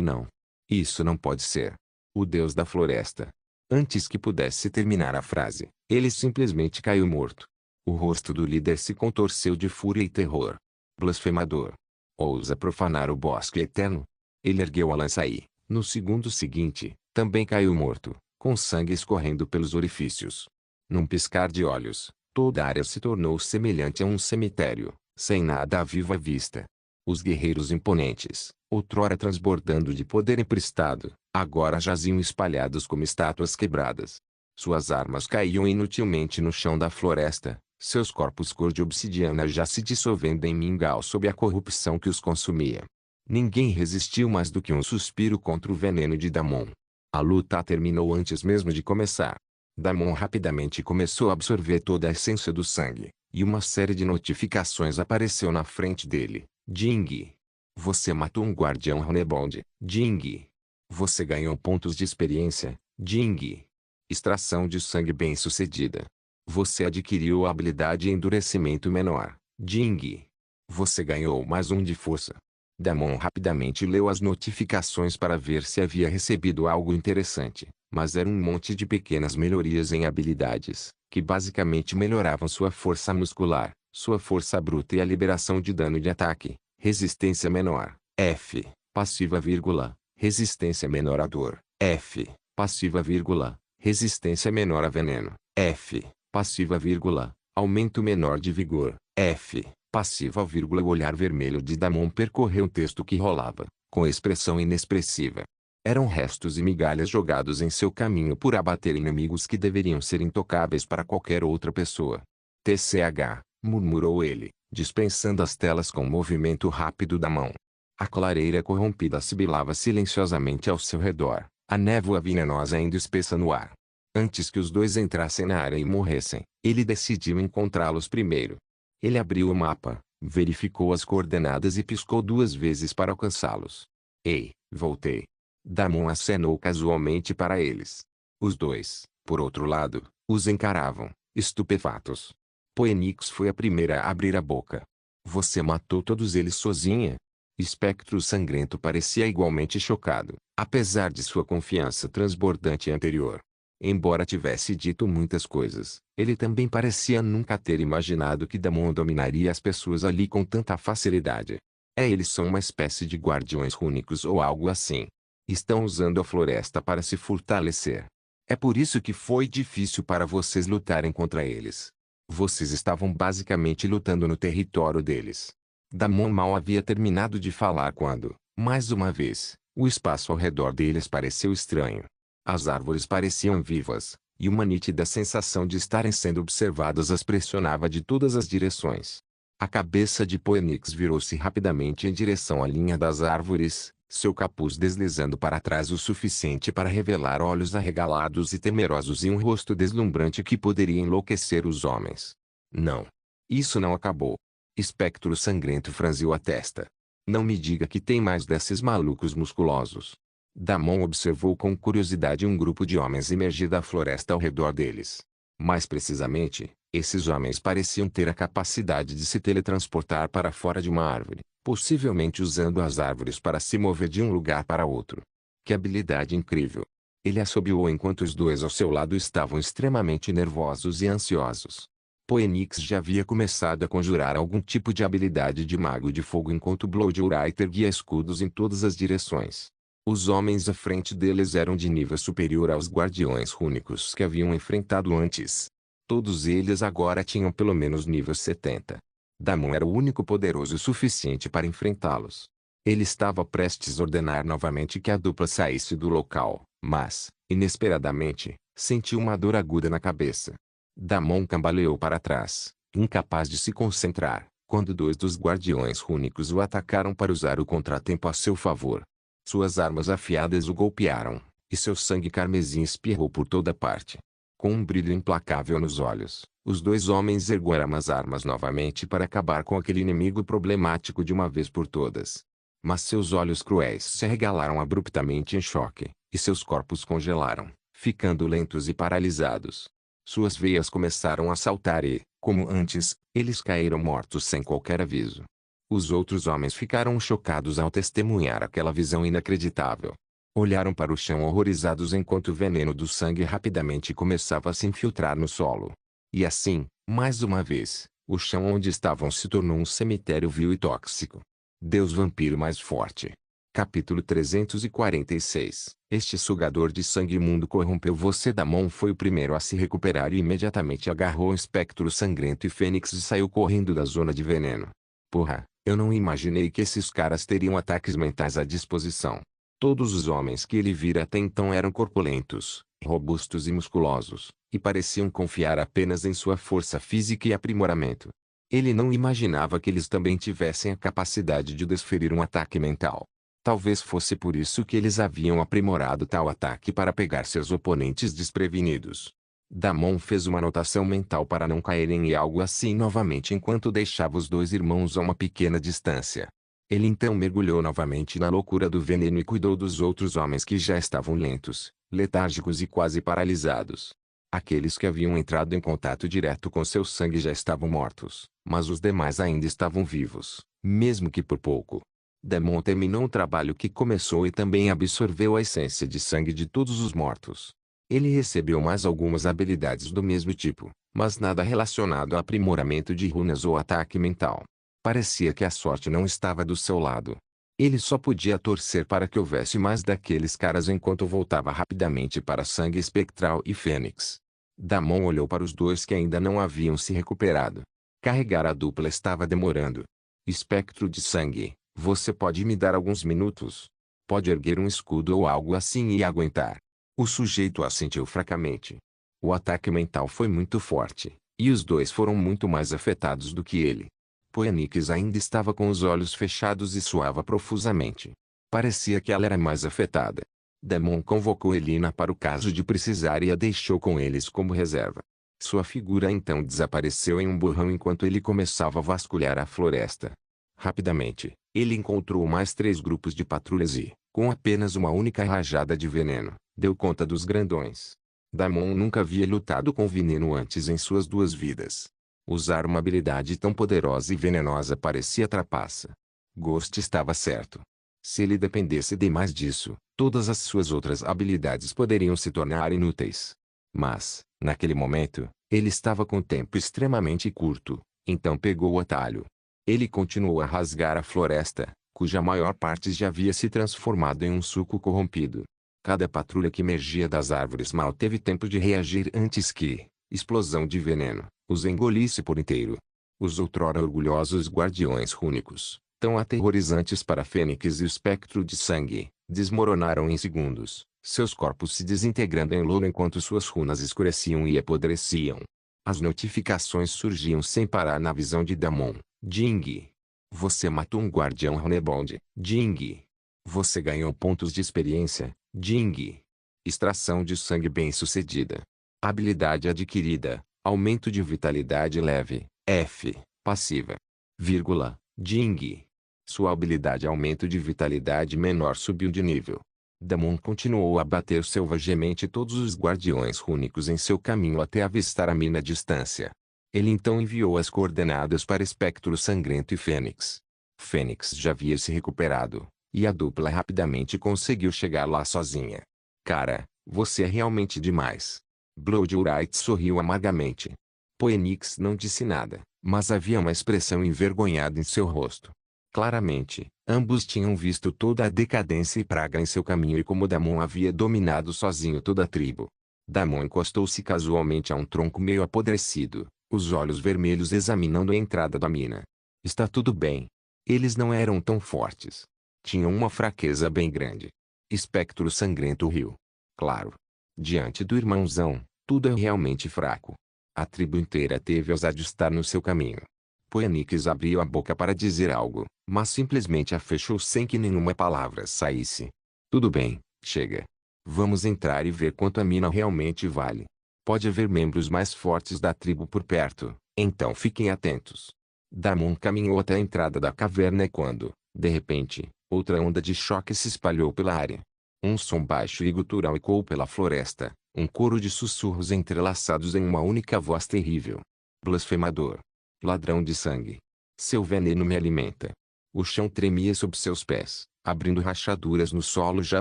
Speaker 1: Não. Isso não pode ser. O deus da floresta. Antes que pudesse terminar a frase, ele simplesmente caiu morto. O rosto do líder se contorceu de fúria e terror. Blasfemador. Ousa profanar o bosque eterno? Ele ergueu a lança e, no segundo seguinte, também caiu morto, com sangue escorrendo pelos orifícios. Num piscar de olhos, toda a área se tornou semelhante a um cemitério, sem nada vivo à vista. Os guerreiros imponentes, outrora transbordando de poder emprestado, agora jaziam espalhados como estátuas quebradas. Suas armas caíam inutilmente no chão da floresta, seus corpos cor de obsidiana já se dissolvendo em mingau sob a corrupção que os consumia. Ninguém resistiu mais do que um suspiro contra o veneno de Damon. A luta terminou antes mesmo de começar. Damon rapidamente começou a absorver toda a essência do sangue, e uma série de notificações apareceu na frente dele. Ding. Você matou um guardião Honeybound. Ding. Você ganhou pontos de experiência. Ding. Extração de sangue bem-sucedida. Você adquiriu a habilidade endurecimento menor. Ding. Você ganhou mais um de força. Damon rapidamente leu as notificações para ver se havia recebido algo interessante, mas era um monte de pequenas melhorias em habilidades, que basicamente melhoravam sua força muscular, sua força bruta e a liberação de dano de ataque, resistência menor, F, passiva vírgula, resistência menor a dor, F, passiva vírgula, resistência menor a veneno, F, passiva vírgula, aumento menor de vigor, F. Passiva, o olhar vermelho de Damon percorreu o texto que rolava, com expressão inexpressiva. Eram restos e migalhas jogados em seu caminho por abater inimigos que deveriam ser intocáveis para qualquer outra pessoa. TCH, murmurou ele, dispensando as telas com um movimento rápido da mão. A clareira corrompida sibilava silenciosamente ao seu redor, a névoa venenosa ainda espessa no ar. Antes que os dois entrassem na área e morressem, ele decidiu encontrá-los primeiro. Ele abriu o mapa, verificou as coordenadas e piscou 2 vezes para alcançá-los. Ei, voltei. Damon acenou casualmente para eles. Os dois, por outro lado, os encaravam, estupefatos. Phoenix foi a primeira a abrir a boca. Você matou todos eles sozinha? Espectro Sangrento parecia igualmente chocado, apesar de sua confiança transbordante anterior. Embora tivesse dito muitas coisas, ele também parecia nunca ter imaginado que Damon dominaria as pessoas ali com tanta facilidade. Eles são uma espécie de guardiões rúnicos ou algo assim. Estão usando a floresta para se fortalecer. É por isso que foi difícil para vocês lutarem contra eles. Vocês estavam basicamente lutando no território deles. Damon mal havia terminado de falar quando, mais uma vez, o espaço ao redor deles pareceu estranho. As árvores pareciam vivas, e uma nítida sensação de estarem sendo observadas as pressionava de todas as direções. A cabeça de Phoenix virou-se rapidamente em direção à linha das árvores, seu capuz deslizando para trás o suficiente para revelar olhos arregalados e temerosos e um rosto deslumbrante que poderia enlouquecer os homens. Não. Isso não acabou. Espectro Sangrento franziu a testa. Não me diga que tem mais desses malucos musculosos. Damon observou com curiosidade um grupo de homens emergir da floresta ao redor deles. Mais precisamente, esses homens pareciam ter a capacidade de se teletransportar para fora de uma árvore, possivelmente usando as árvores para se mover de um lugar para outro. Que habilidade incrível! Ele assobiou enquanto os dois ao seu lado estavam extremamente nervosos e ansiosos. Phoenix já havia começado a conjurar algum tipo de habilidade de mago de fogo enquanto Bloodwriter erguia escudos em todas as direções. Os homens à frente deles eram de nível superior aos guardiões rúnicos que haviam enfrentado antes. Todos eles agora tinham pelo menos nível 70. Damon era o único poderoso o suficiente para enfrentá-los. Ele estava prestes a ordenar novamente que a dupla saísse do local, mas, inesperadamente, sentiu uma dor aguda na cabeça. Damon cambaleou para trás, incapaz de se concentrar, quando dois dos guardiões rúnicos o atacaram para usar o contratempo a seu favor. Suas armas afiadas o golpearam, e seu sangue carmesim espirrou por toda parte. Com um brilho implacável nos olhos, os dois homens ergueram as armas novamente para acabar com aquele inimigo problemático de uma vez por todas. Mas seus olhos cruéis se arregalaram abruptamente em choque, e seus corpos congelaram, ficando lentos e paralisados. Suas veias começaram a saltar e, como antes, eles caíram mortos sem qualquer aviso. Os outros homens ficaram chocados ao testemunhar aquela visão inacreditável. Olharam para o chão horrorizados enquanto o veneno do sangue rapidamente começava a se infiltrar no solo. E assim, mais uma vez, o chão onde estavam se tornou um cemitério vil e tóxico. Deus vampiro mais forte. Capítulo 346. Este sugador de sangue imundo corrompeu você. Damon foi o primeiro a se recuperar e imediatamente agarrou o espectro sangrento e Fênix e saiu correndo da zona de veneno. Porra, eu não imaginei que esses caras teriam ataques mentais à disposição. Todos os homens que ele vira até então eram corpulentos, robustos e musculosos, e pareciam confiar apenas em sua força física e aprimoramento. Ele não imaginava que eles também tivessem a capacidade de desferir um ataque mental. Talvez fosse por isso que eles haviam aprimorado tal ataque para pegar seus oponentes desprevenidos. Damon fez uma anotação mental para não caírem em algo assim novamente enquanto deixava os dois irmãos a uma pequena distância. Ele então mergulhou novamente na loucura do veneno e cuidou dos outros homens que já estavam lentos, letárgicos e quase paralisados. Aqueles que haviam entrado em contato direto com seu sangue já estavam mortos, mas os demais ainda estavam vivos, mesmo que por pouco. Damon terminou um trabalho que começou e também absorveu a essência de sangue de todos os mortos. Ele recebeu mais algumas habilidades do mesmo tipo, mas nada relacionado a aprimoramento de runas ou ataque mental. Parecia que a sorte não estava do seu lado. Ele só podia torcer para que houvesse mais daqueles caras enquanto voltava rapidamente para Sangue Espectral e Fênix. Damon olhou para os dois que ainda não haviam se recuperado. Carregar a dupla estava demorando. Espectro de sangue, você pode me dar alguns minutos? Pode erguer um escudo ou algo assim e aguentar. O sujeito assentiu fracamente. O ataque mental foi muito forte, e os dois foram muito mais afetados do que ele. Phoenix ainda estava com os olhos fechados e suava profusamente. Parecia que ela era mais afetada. Damon convocou Elina para o caso de precisar e a deixou com eles como reserva. Sua figura então desapareceu em um borrão enquanto ele começava a vasculhar a floresta. Rapidamente, ele encontrou mais 3 grupos de patrulhas e, com apenas uma única rajada de veneno, deu conta dos grandões. Damon nunca havia lutado com veneno antes em suas 2 vidas. Usar uma habilidade tão poderosa e venenosa parecia trapaça. Ghost estava certo. Se ele dependesse demais disso, todas as suas outras habilidades poderiam se tornar inúteis. Mas, naquele momento, ele estava com tempo extremamente curto, então pegou o atalho. Ele continuou a rasgar a floresta, cuja maior parte já havia se transformado em um suco corrompido. Cada patrulha que emergia das árvores mal teve tempo de reagir antes que, explosão de veneno, os engolisse por inteiro. Os outrora orgulhosos guardiões rúnicos, tão aterrorizantes para Fênix e o espectro de sangue, desmoronaram em segundos, seus corpos se desintegrando em lodo enquanto suas runas escureciam e apodreciam. As notificações surgiam sem parar na visão de Damon. Ding. Você matou um guardião Runebold. Ding. Você ganhou pontos de experiência. Ding. Extração de sangue bem-sucedida. Habilidade adquirida. Aumento de vitalidade leve. F. Passiva. Vírgula. Ding. Sua habilidade aumento de vitalidade menor subiu de nível. Damon continuou a bater selvagemente todos os guardiões rúnicos em seu caminho até avistar a mina à distância. Ele então enviou as coordenadas para Espectro Sangrento e Fênix. Fênix já havia se recuperado, e a dupla rapidamente conseguiu chegar lá sozinha. Cara, você é realmente demais. Bloodwright sorriu amargamente. Phoenix não disse nada, mas havia uma expressão envergonhada em seu rosto. Claramente, ambos tinham visto toda a decadência e praga em seu caminho e como Damon havia dominado sozinho toda a tribo. Damon encostou-se casualmente a um tronco meio apodrecido, os olhos vermelhos examinando a entrada da mina. Está tudo bem. Eles não eram tão fortes. Tinham uma fraqueza bem grande. Espectro Sangrento riu. Claro. Diante do irmãozão, tudo é realmente fraco. A tribo inteira teve ousado estar no seu caminho. Phoenix abriu a boca para dizer algo, mas simplesmente a fechou sem que nenhuma palavra saísse. Tudo bem, chega. Vamos entrar e ver quanto a mina realmente vale. Pode haver membros mais fortes da tribo por perto, então fiquem atentos. Damon caminhou até a entrada da caverna quando, de repente, outra onda de choque se espalhou pela área. Um som baixo e gutural ecoou pela floresta, um coro de sussurros entrelaçados em uma única voz terrível. Blasfemador. Ladrão de sangue. Seu veneno me alimenta. O chão tremia sob seus pés, abrindo rachaduras no solo já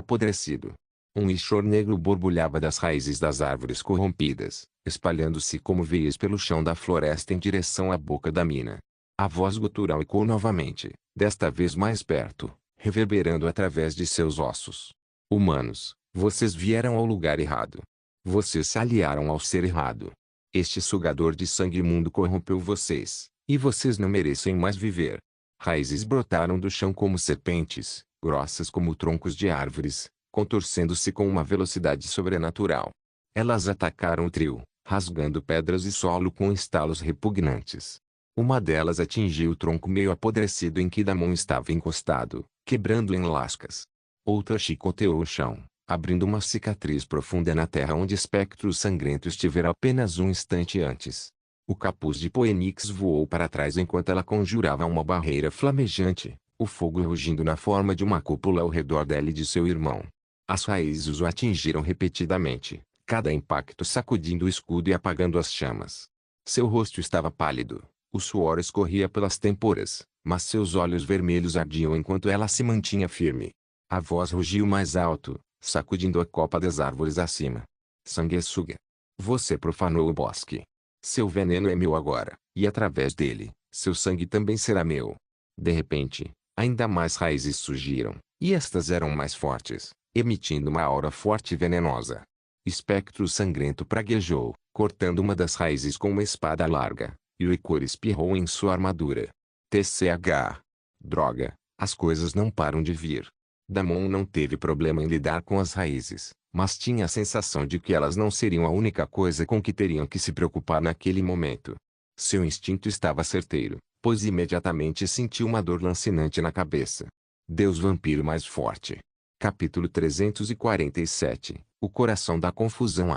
Speaker 1: apodrecido. Um ichor negro borbulhava das raízes das árvores corrompidas, espalhando-se como veias pelo chão da floresta em direção à boca da mina. A voz gutural ecoou novamente, desta vez mais perto, reverberando através de seus ossos. Humanos, vocês vieram ao lugar errado. Vocês se aliaram ao ser errado. Este sugador de sangue imundo corrompeu vocês, e vocês não merecem mais viver. Raízes brotaram do chão como serpentes, grossas como troncos de árvores, contorcendo-se com uma velocidade sobrenatural. Elas atacaram o trio, rasgando pedras e solo com estalos repugnantes. Uma delas atingiu o tronco meio apodrecido em que Damon estava encostado, quebrando em lascas. Outra chicoteou o chão, abrindo uma cicatriz profunda na terra onde Espectro Sangrento estivera apenas um instante antes. O capuz de Phoenix voou para trás enquanto ela conjurava uma barreira flamejante, o fogo rugindo na forma de uma cúpula ao redor dela e de seu irmão. As raízes o atingiram repetidamente, cada impacto sacudindo o escudo e apagando as chamas. Seu rosto estava pálido, o suor escorria pelas têmporas, mas seus olhos vermelhos ardiam enquanto ela se mantinha firme. A voz rugiu mais alto, sacudindo a copa das árvores acima. Sanguessuga. Você profanou o bosque. Seu veneno é meu agora, e através dele, seu sangue também será meu. De repente, ainda mais raízes surgiram, e estas eram mais fortes, emitindo uma aura forte e venenosa. Espectro Sangrento praguejou, cortando uma das raízes com uma espada larga, e o icor espirrou em sua armadura. TCH. Droga, as coisas não param de vir. Damon não teve problema em lidar com as raízes, mas tinha a sensação de que elas não seriam a única coisa com que teriam que se preocupar naquele momento. Seu instinto estava certeiro, pois imediatamente sentiu uma dor lancinante na cabeça. Deus vampiro mais forte. Capítulo 347. O coração da confusão.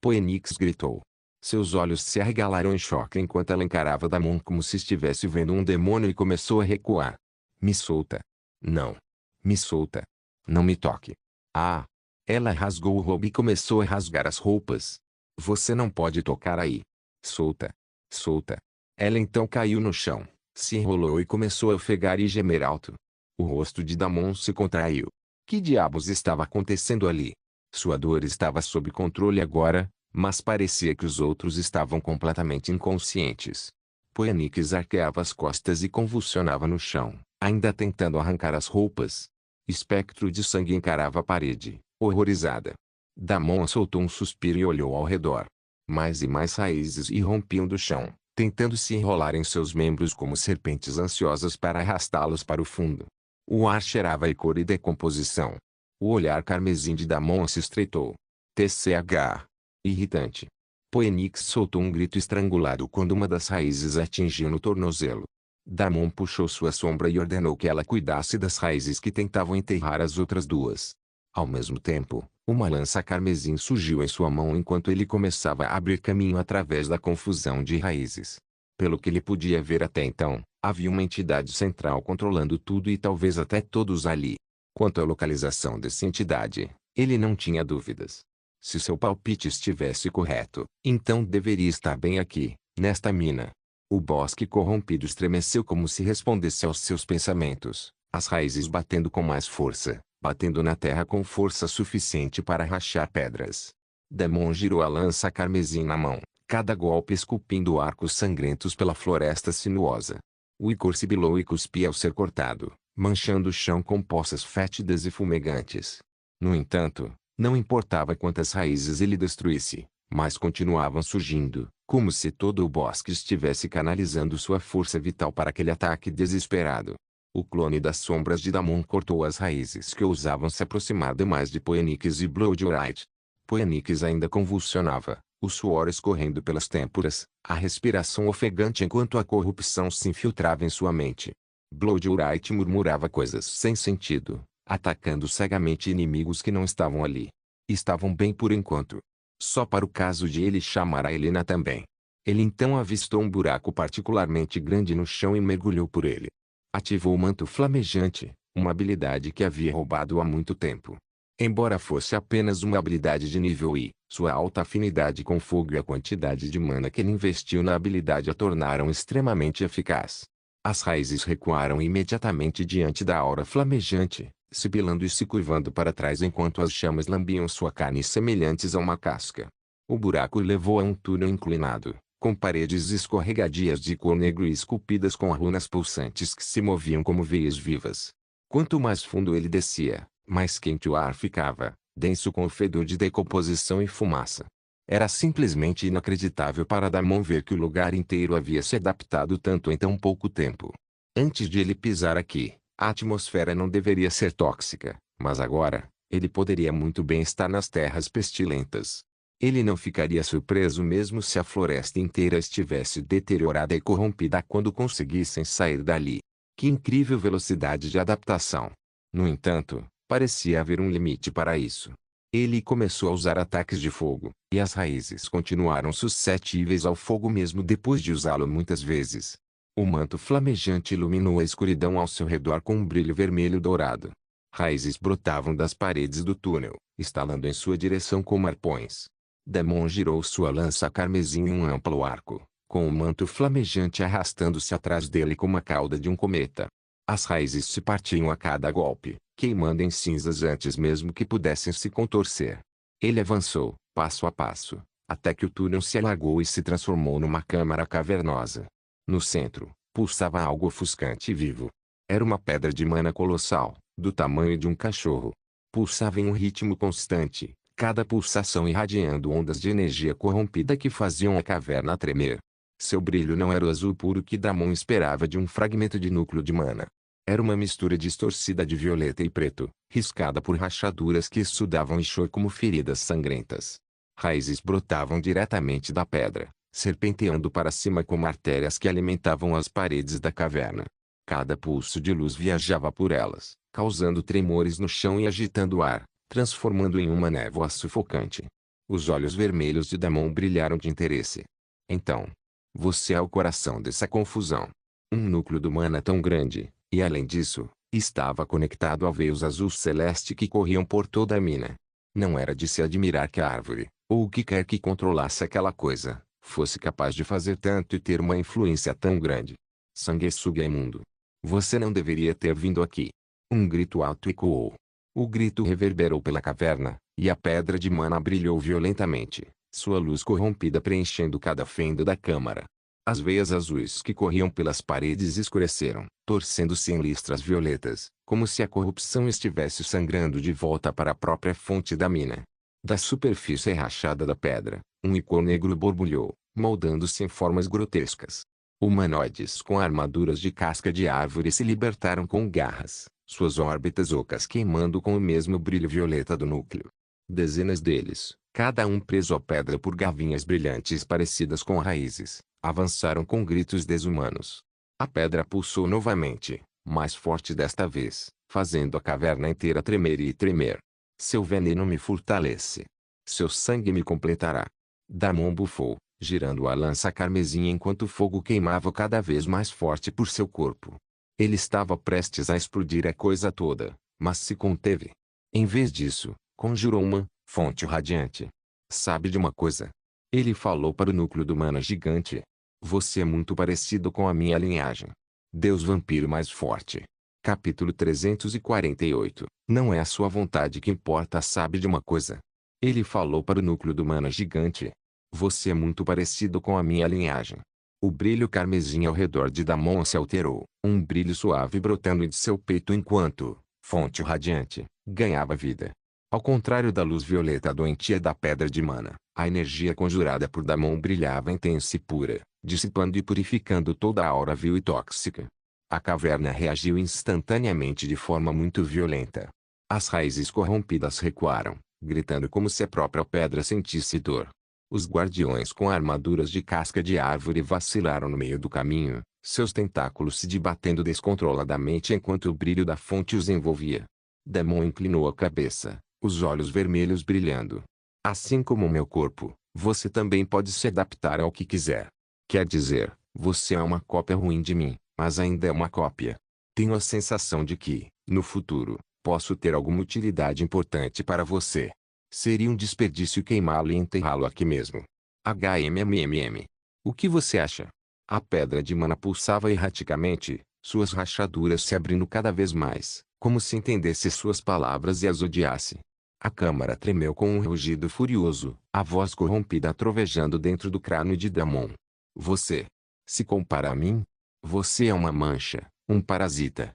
Speaker 1: Phoenix gritou. Seus olhos se arregalaram em choque enquanto ela encarava Damon como se estivesse vendo um demônio e começou a recuar. Me solta. Não. Me solta. Não me toque. Ah! Ela rasgou o roubo e começou a rasgar as roupas. Você não pode tocar aí. Solta. Solta. Ela então caiu no chão, se enrolou e começou a ofegar e gemer alto. O rosto de Damon se contraiu. Que diabos estava acontecendo ali? Sua dor estava sob controle agora, mas parecia que os outros estavam completamente inconscientes. Phoenix arqueava as costas e convulsionava no chão, ainda tentando arrancar as roupas. Espectro de sangue encarava a parede, horrorizada. Damon soltou um suspiro e olhou ao redor. Mais e mais raízes irrompiam do chão, tentando se enrolar em seus membros como serpentes ansiosas para arrastá-los para o fundo. O ar cheirava icor e decomposição. O olhar carmesim de Damon se estreitou. TCH. Irritante. Phoenix soltou um grito estrangulado quando uma das raízes atingiu no tornozelo. Damon puxou sua sombra e ordenou que ela cuidasse das raízes que tentavam enterrar as outras duas. Ao mesmo tempo, uma lança carmesim surgiu em sua mão enquanto ele começava a abrir caminho através da confusão de raízes. Pelo que ele podia ver até então, havia uma entidade central controlando tudo e talvez até todos ali. Quanto à localização dessa entidade, ele não tinha dúvidas. Se seu palpite estivesse correto, então deveria estar bem aqui, nesta mina. O bosque corrompido estremeceu como se respondesse aos seus pensamentos, as raízes batendo com mais força, batendo na terra com força suficiente para rachar pedras. Damon girou a lança carmesim na mão, cada golpe esculpindo arcos sangrentos pela floresta sinuosa. O icor sibilou e cuspia ao ser cortado, manchando o chão com poças fétidas e fumegantes. No entanto, não importava quantas raízes ele destruísse, mas continuavam surgindo, como se todo o bosque estivesse canalizando sua força vital para aquele ataque desesperado. O clone das sombras de Damon cortou as raízes que ousavam se aproximar demais de Phoenix e Bloodwright. Phoenix ainda convulsionava, o suor escorrendo pelas têmporas, a respiração ofegante enquanto a corrupção se infiltrava em sua mente. Bloodwright murmurava coisas sem sentido, atacando cegamente inimigos que não estavam ali. Estavam bem por enquanto. Só para o caso de ele chamar a Helena também. Ele então avistou um buraco particularmente grande no chão e mergulhou por ele. Ativou o manto flamejante, uma habilidade que havia roubado há muito tempo. Embora fosse apenas uma habilidade de nível I, sua alta afinidade com fogo e a quantidade de mana que ele investiu na habilidade a tornaram extremamente eficaz. As raízes recuaram imediatamente diante da aura flamejante, sibilando e se curvando para trás enquanto as chamas lambiam sua carne semelhantes a uma casca. O buraco levou a um túnel inclinado, com paredes escorregadias de cor negro e esculpidas com runas pulsantes que se moviam como veias vivas. Quanto mais fundo ele descia, mais quente o ar ficava, denso com o fedor de decomposição e fumaça. Era simplesmente inacreditável para Damon ver que o lugar inteiro havia se adaptado tanto em tão pouco tempo. Antes de ele pisar aqui, a atmosfera não deveria ser tóxica, mas agora, ele poderia muito bem estar nas terras pestilentas. Ele não ficaria surpreso mesmo se a floresta inteira estivesse deteriorada e corrompida quando conseguissem sair dali. Que incrível velocidade de adaptação! No entanto, parecia haver um limite para isso. Ele começou a usar ataques de fogo, e as raízes continuaram suscetíveis ao fogo mesmo depois de usá-lo muitas vezes. O manto flamejante iluminou a escuridão ao seu redor com um brilho vermelho dourado. Raízes brotavam das paredes do túnel, estalando em sua direção como arpões. Damon girou sua lança carmesim em um amplo arco, com o manto flamejante arrastando-se atrás dele como a cauda de um cometa. As raízes se partiam a cada golpe, queimando em cinzas antes mesmo que pudessem se contorcer. Ele avançou, passo a passo, até que o túnel se alargou e se transformou numa câmara cavernosa. No centro, pulsava algo ofuscante e vivo. Era uma pedra de mana colossal, do tamanho de um cachorro. Pulsava em um ritmo constante, cada pulsação irradiando ondas de energia corrompida que faziam a caverna tremer. Seu brilho não era o azul puro que Damon esperava de um fragmento de núcleo de mana. Era uma mistura distorcida de violeta e preto, riscada por rachaduras que estudavam Ishor como feridas sangrentas. Raízes brotavam diretamente da pedra, serpenteando para cima como artérias que alimentavam as paredes da caverna. Cada pulso de luz viajava por elas, causando tremores no chão e agitando o ar, transformando em uma névoa sufocante. Os olhos vermelhos de Damon brilharam de interesse. Então, você é o coração dessa confusão. Um núcleo do mana tão grande, e além disso, estava conectado a veios azul celeste que corriam por toda a mina. Não era de se admirar que a árvore, ou o que quer que controlasse aquela coisa, fosse capaz de fazer tanto e ter uma influência tão grande. Sanguessuga imundo. Você não deveria ter vindo aqui. Um grito alto ecoou. O grito reverberou pela caverna, e a pedra de mana brilhou violentamente, sua luz corrompida preenchendo cada fenda da câmara. As veias azuis que corriam pelas paredes escureceram, torcendo-se em listras violetas, como se a corrupção estivesse sangrando de volta para a própria fonte da mina. Da superfície rachada da pedra, um ícone negro borbulhou, moldando-se em formas grotescas. Humanoides com armaduras de casca de árvore se libertaram com garras, suas órbitas ocas queimando com o mesmo brilho violeta do núcleo. Dezenas deles, cada um preso à pedra por gavinhas brilhantes parecidas com raízes, avançaram com gritos desumanos. A pedra pulsou novamente, mais forte desta vez, fazendo a caverna inteira tremer e tremer. Seu veneno me fortalece. Seu sangue me completará. Damon bufou, girando a lança carmesim enquanto o fogo queimava cada vez mais forte por seu corpo. Ele estava prestes a explodir a coisa toda, mas se conteve. Em vez disso, conjurou uma fonte radiante. Sabe de uma coisa? Ele falou para o núcleo do mana gigante. Você é muito parecido com a minha linhagem. Deus vampiro mais forte. Capítulo 348. Não é a sua vontade que importa. Sabe de uma coisa? Ele falou para o núcleo do mana gigante. Você é muito parecido com a minha linhagem. O brilho carmesim ao redor de Damon se alterou, um brilho suave brotando de seu peito enquanto, fonte radiante, ganhava vida. Ao contrário da luz violeta doentia da pedra de mana, a energia conjurada por Damon brilhava intensa e pura, dissipando e purificando toda a aura vil e tóxica. A caverna reagiu instantaneamente de forma muito violenta. As raízes corrompidas recuaram, gritando como se a própria pedra sentisse dor. Os guardiões com armaduras de casca de árvore vacilaram no meio do caminho, seus tentáculos se debatendo descontroladamente enquanto o brilho da fonte os envolvia. Damon inclinou a cabeça, os olhos vermelhos brilhando. Assim como meu corpo, você também pode se adaptar ao que quiser. Quer dizer, você é uma cópia ruim de mim, mas ainda é uma cópia. Tenho a sensação de que, no futuro, posso ter alguma utilidade importante para você. Seria um desperdício queimá-lo e enterrá-lo aqui mesmo. HMMM. O que você acha? A pedra de mana pulsava erraticamente, suas rachaduras se abrindo cada vez mais, como se entendesse suas palavras e as odiasse. A câmara tremeu com um rugido furioso, a voz corrompida trovejando dentro do crânio de Damon. Você se compara a mim? Você é uma mancha, um parasita,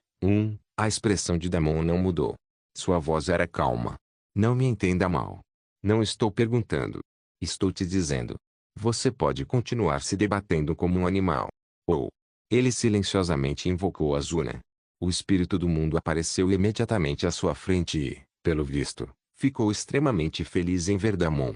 Speaker 1: A expressão de Damon não mudou. Sua voz era calma. Não me entenda mal. Não estou perguntando. Estou te dizendo. Você pode continuar se debatendo como um animal. Ou. Ele silenciosamente invocou Azuna. O espírito do mundo apareceu imediatamente à sua frente e, pelo visto, ficou extremamente feliz em ver Damon.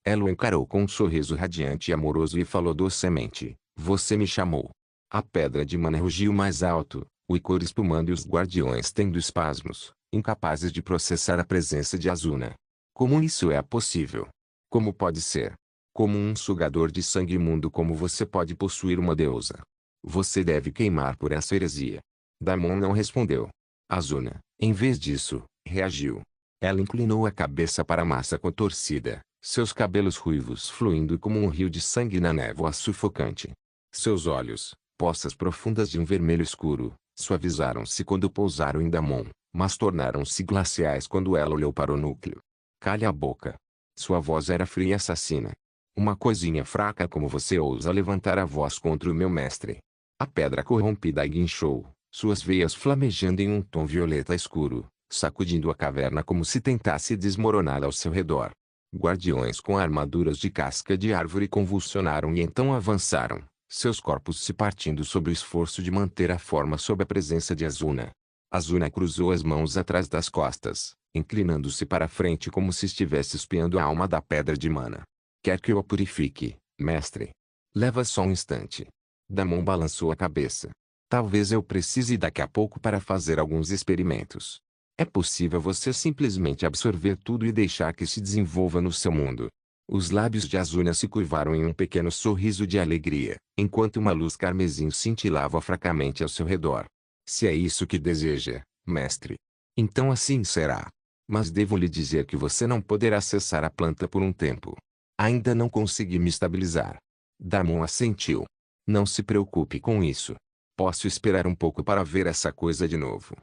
Speaker 1: Ela o encarou com um sorriso radiante e amoroso e falou docemente: Você me chamou. A pedra de mana rugiu mais alto, o ícor espumando e os guardiões tendo espasmos, incapazes de processar a presença de Azuna. Como isso é possível? Como pode ser? Como um sugador de sangue imundo como você pode possuir uma deusa? Você deve queimar por essa heresia. Damon não respondeu. Azuna, em vez disso, reagiu. Ela inclinou a cabeça para a massa contorcida, seus cabelos ruivos fluindo como um rio de sangue na névoa sufocante. Seus olhos, poças profundas de um vermelho escuro, suavizaram-se quando pousaram em Damon, mas tornaram-se glaciais quando ela olhou para o núcleo. Cale a boca. Sua voz era fria e assassina. Uma coisinha fraca como você ousa levantar a voz contra o meu mestre. A pedra corrompida guinchou, suas veias flamejando em um tom violeta escuro, sacudindo a caverna como se tentasse desmoronar ao seu redor. Guardiões com armaduras de casca de árvore convulsionaram e então avançaram, seus corpos se partindo sob o esforço de manter a forma sob a presença de Azuna. Azuna cruzou as mãos atrás das costas, inclinando-se para a frente como se estivesse espiando a alma da pedra de mana. Quer que eu a purifique, mestre? Leva só um instante. Damon balançou a cabeça. Talvez eu precise daqui a pouco para fazer alguns experimentos. É possível você simplesmente absorver tudo e deixar que se desenvolva no seu mundo. Os lábios de Azuna se curvaram em um pequeno sorriso de alegria, enquanto uma luz carmesim cintilava fracamente ao seu redor. Se é isso que deseja, mestre, então assim será. Mas devo lhe dizer que você não poderá acessar a planta por um tempo. Ainda não consegui me estabilizar. Damon assentiu. Não se preocupe com isso. Posso esperar um pouco para ver essa coisa de novo.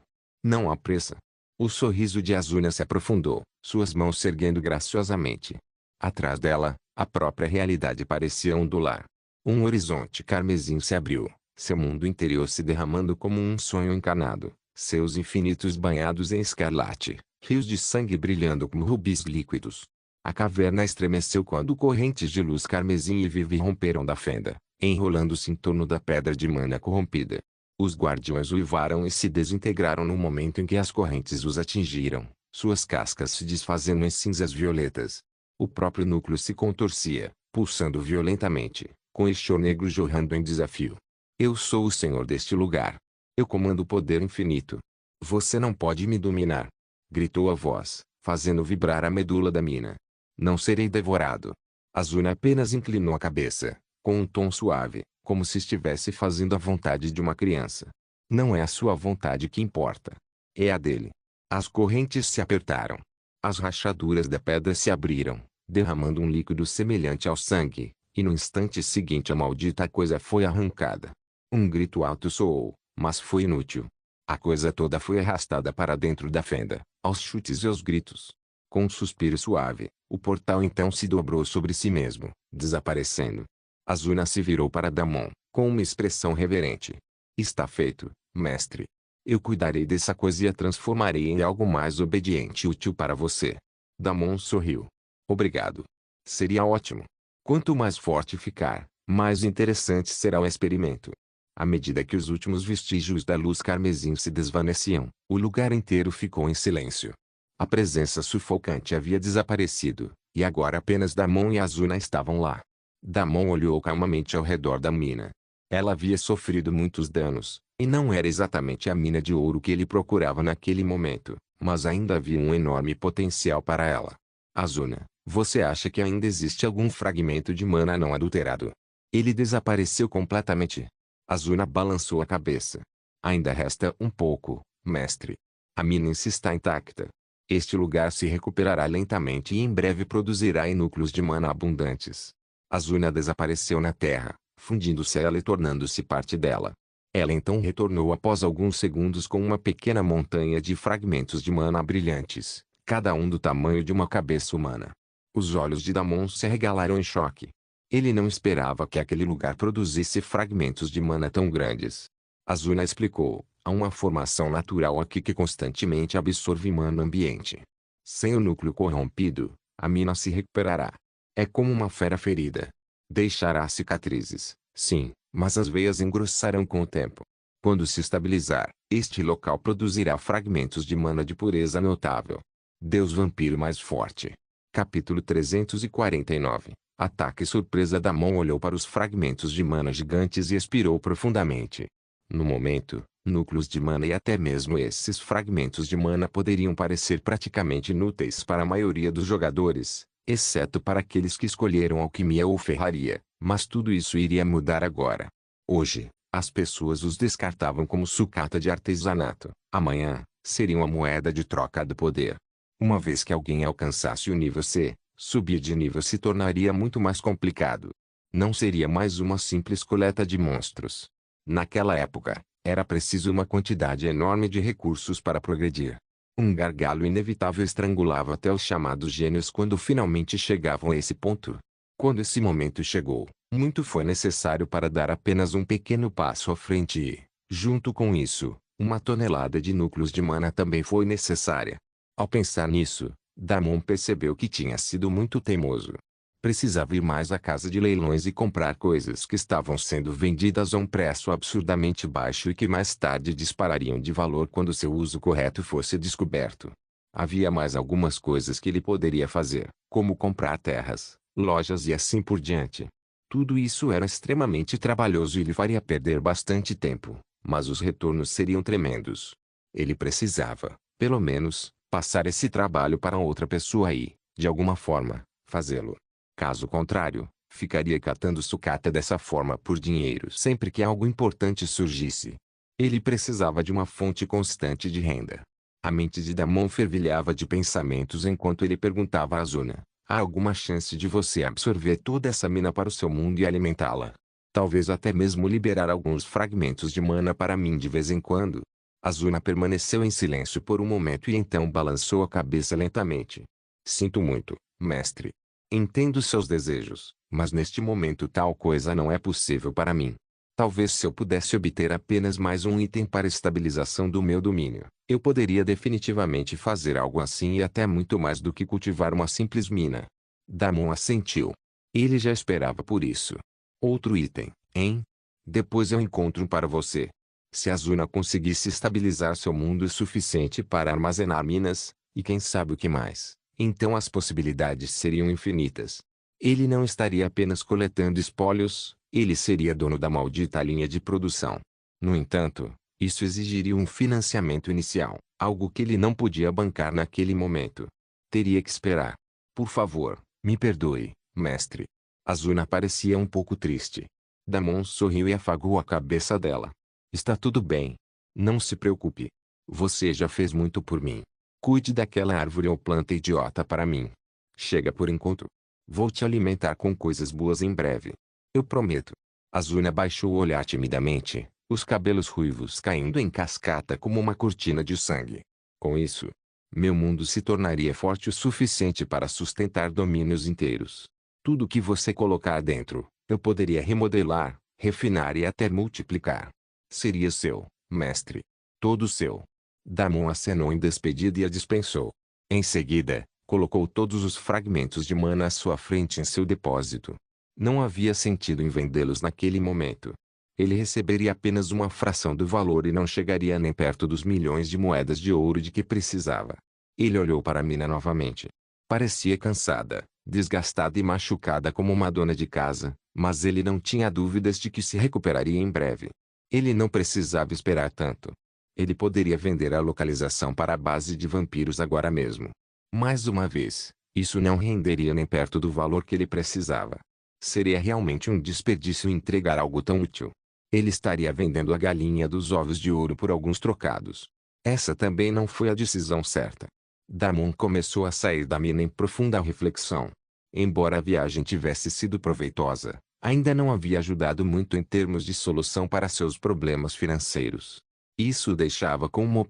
Speaker 1: Não há pressa. O sorriso de Azuna se aprofundou, suas mãos se erguendo graciosamente. Atrás dela, a própria realidade parecia ondular. Um horizonte carmesim se abriu, seu mundo interior se derramando como um sonho encanado, seus infinitos banhados em escarlate, rios de sangue brilhando como rubis líquidos. A caverna estremeceu quando correntes de luz carmesim e viva romperam da fenda, enrolando-se em torno da pedra de mana corrompida. Os guardiões uivaram e se desintegraram no momento em que as correntes os atingiram, suas cascas se desfazendo em cinzas violetas. O próprio núcleo se contorcia, pulsando violentamente, com este negro jorrando em desafio. Eu sou o senhor deste lugar. Eu comando o poder infinito. Você não pode me dominar. Gritou a voz, fazendo vibrar a medula da mina. Não serei devorado. Azuna apenas inclinou a cabeça, com um tom suave, como se estivesse fazendo a vontade de uma criança. Não é a sua vontade que importa. É a dele. As correntes se apertaram. As rachaduras da pedra se abriram, derramando um líquido semelhante ao sangue, e no instante seguinte a maldita coisa foi arrancada. Um grito alto soou, mas foi inútil. A coisa toda foi arrastada para dentro da fenda, aos chutes e aos gritos. Com um suspiro suave, o portal então se dobrou sobre si mesmo, desaparecendo. Azuna se virou para Damon, com uma expressão reverente. Está feito, mestre. Eu cuidarei dessa coisa e a transformarei em algo mais obediente e útil para você. Damon sorriu. Obrigado. Seria ótimo. Quanto mais forte ficar, mais interessante será o experimento. À medida que os últimos vestígios da luz carmesim se desvaneciam, o lugar inteiro ficou em silêncio. A presença sufocante havia desaparecido, e agora apenas Damon e Azuna estavam lá. Damon olhou calmamente ao redor da mina. Ela havia sofrido muitos danos, e não era exatamente a mina de ouro que ele procurava naquele momento, mas ainda havia um enorme potencial para ela. Azuna, você acha que ainda existe algum fragmento de mana não adulterado? Ele desapareceu completamente. Azuna balançou a cabeça. Ainda resta um pouco, mestre. A mina em si está intacta. Este lugar se recuperará lentamente e em breve produzirá núcleos de mana abundantes. Azuna desapareceu na terra, fundindo-se a ela e tornando-se parte dela. Ela então retornou após alguns segundos com uma pequena montanha de fragmentos de mana brilhantes, cada um do tamanho de uma cabeça humana. Os olhos de Damon se arregalaram em choque. Ele não esperava que aquele lugar produzisse fragmentos de mana tão grandes. Azuna explicou, há uma formação natural aqui que constantemente absorve mana ambiente. Sem o núcleo corrompido, a mina se recuperará. É como uma fera ferida. Deixará cicatrizes, sim, mas as veias engrossarão com o tempo. Quando se estabilizar, este local produzirá fragmentos de mana de pureza notável. Deus Vampiro mais forte. Capítulo 349. Ataque surpresa. Damon olhou para os fragmentos de mana gigantes e expirou profundamente. No momento, núcleos de mana e até mesmo esses fragmentos de mana poderiam parecer praticamente inúteis para a maioria dos jogadores, exceto para aqueles que escolheram alquimia ou ferraria, mas tudo isso iria mudar agora. Hoje, as pessoas os descartavam como sucata de artesanato. Amanhã, seriam a moeda de troca do poder. Uma vez que alguém alcançasse o nível C, subir de nível se tornaria muito mais complicado. Não seria mais uma simples coleta de monstros. Naquela época, era preciso uma quantidade enorme de recursos para progredir. Um gargalo inevitável estrangulava até os chamados gênios quando finalmente chegavam a esse ponto. Quando esse momento chegou, muito foi necessário para dar apenas um pequeno passo à frente e, junto com isso, uma tonelada de núcleos de mana também foi necessária. Ao pensar nisso, Damon percebeu que tinha sido muito teimoso. Precisava ir mais à casa de leilões e comprar coisas que estavam sendo vendidas a um preço absurdamente baixo e que mais tarde disparariam de valor quando seu uso correto fosse descoberto. Havia mais algumas coisas que ele poderia fazer, como comprar terras, lojas e assim por diante. Tudo isso era extremamente trabalhoso e lhe faria perder bastante tempo, mas os retornos seriam tremendos. Ele precisava, pelo menos, passar esse trabalho para outra pessoa e, de alguma forma, fazê-lo. Caso contrário, ficaria catando sucata dessa forma por dinheiro sempre que algo importante surgisse. Ele precisava de uma fonte constante de renda. A mente de Damon fervilhava de pensamentos enquanto ele perguntava a Azuna: há alguma chance de você absorver toda essa mina para o seu mundo e alimentá-la? Talvez até mesmo liberar alguns fragmentos de mana para mim de vez em quando? Azuna permaneceu em silêncio por um momento e então balançou a cabeça lentamente. Sinto muito, mestre. Entendo seus desejos, mas neste momento tal coisa não é possível para mim. Talvez se eu pudesse obter apenas mais um item para estabilização do meu domínio, eu poderia definitivamente fazer algo assim e até muito mais do que cultivar uma simples mina. Damon assentiu. Ele já esperava por isso. Outro item, hein? Depois eu encontro para você. Se Azuna conseguisse estabilizar seu mundo o suficiente para armazenar minas, e quem sabe o que mais, então as possibilidades seriam infinitas. Ele não estaria apenas coletando espólios, ele seria dono da maldita linha de produção. No entanto, isso exigiria um financiamento inicial, algo que ele não podia bancar naquele momento. Teria que esperar. Por favor, me perdoe, mestre. Azuna parecia um pouco triste. Damon sorriu e afagou a cabeça dela. Está tudo bem. Não se preocupe. Você já fez muito por mim. Cuide daquela árvore ou planta idiota para mim. Chega por enquanto. Vou te alimentar com coisas boas em breve. Eu prometo. Azuna baixou o olhar timidamente, os cabelos ruivos caindo em cascata como uma cortina de sangue. Com isso, meu mundo se tornaria forte o suficiente para sustentar domínios inteiros. Tudo que você colocar dentro, eu poderia remodelar, refinar e até multiplicar. Seria seu, mestre. Todo seu. Damon acenou em despedida e a dispensou. Em seguida, colocou todos os fragmentos de mana à sua frente em seu depósito. Não havia sentido em vendê-los naquele momento. Ele receberia apenas uma fração do valor e não chegaria nem perto dos milhões de moedas de ouro de que precisava. Ele olhou para a mina novamente. Parecia cansada, desgastada e machucada como uma dona de casa, mas ele não tinha dúvidas de que se recuperaria em breve. Ele não precisava esperar tanto. Ele poderia vender a localização para a base de vampiros agora mesmo. Mais uma vez, isso não renderia nem perto do valor que ele precisava. Seria realmente um desperdício entregar algo tão útil. Ele estaria vendendo a galinha dos ovos de ouro por alguns trocados. Essa também não foi a decisão certa. Damon começou a sair da mina em profunda reflexão. Embora a viagem tivesse sido proveitosa, ainda não havia ajudado muito em termos de solução para seus problemas financeiros. Isso o deixava com uma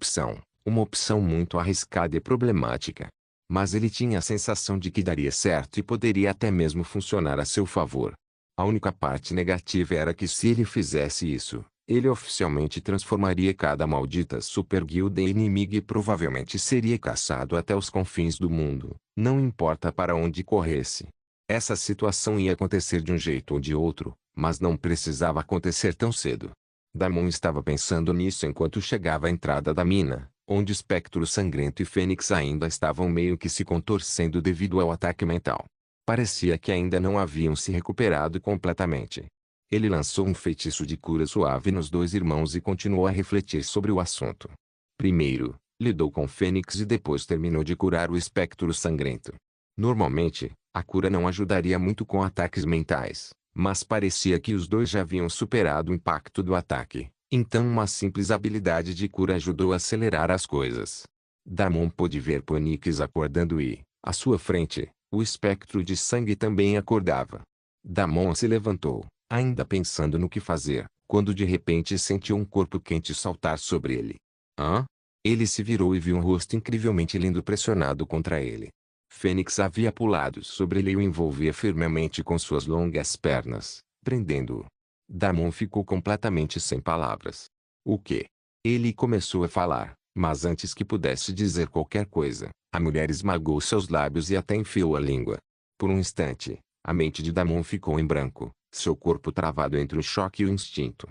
Speaker 1: opção muito arriscada e problemática. Mas ele tinha a sensação de que daria certo e poderia até mesmo funcionar a seu favor. A única parte negativa era que se ele fizesse isso, ele oficialmente transformaria cada maldita superguilda em inimiga e provavelmente seria caçado até os confins do mundo, não importa para onde corresse. Essa situação ia acontecer de um jeito ou de outro, mas não precisava acontecer tão cedo. Damon estava pensando nisso enquanto chegava à entrada da mina, onde Espectro Sangrento e Fênix ainda estavam meio que se contorcendo devido ao ataque mental. Parecia que ainda não haviam se recuperado completamente. Ele lançou um feitiço de cura suave nos dois irmãos e continuou a refletir sobre o assunto. Primeiro, lidou com Fênix e depois terminou de curar o Espectro Sangrento. Normalmente, a cura não ajudaria muito com ataques mentais, mas parecia que os dois já haviam superado o impacto do ataque. Então uma simples habilidade de cura ajudou a acelerar as coisas. Damon pôde ver Phoenix acordando e, à sua frente, o espectro de sangue também acordava. Damon se levantou, ainda pensando no que fazer, quando de repente sentiu um corpo quente saltar sobre ele. Hã? Ele se virou e viu um rosto incrivelmente lindo pressionado contra ele. Fênix havia pulado sobre ele e o envolvia firmemente com suas longas pernas, prendendo-o. Damon ficou completamente sem palavras. O quê? Ele começou a falar, mas antes que pudesse dizer qualquer coisa, a mulher esmagou seus lábios e até enfiou a língua. Por um instante, a mente de Damon ficou em branco, seu corpo travado entre o choque e o instinto.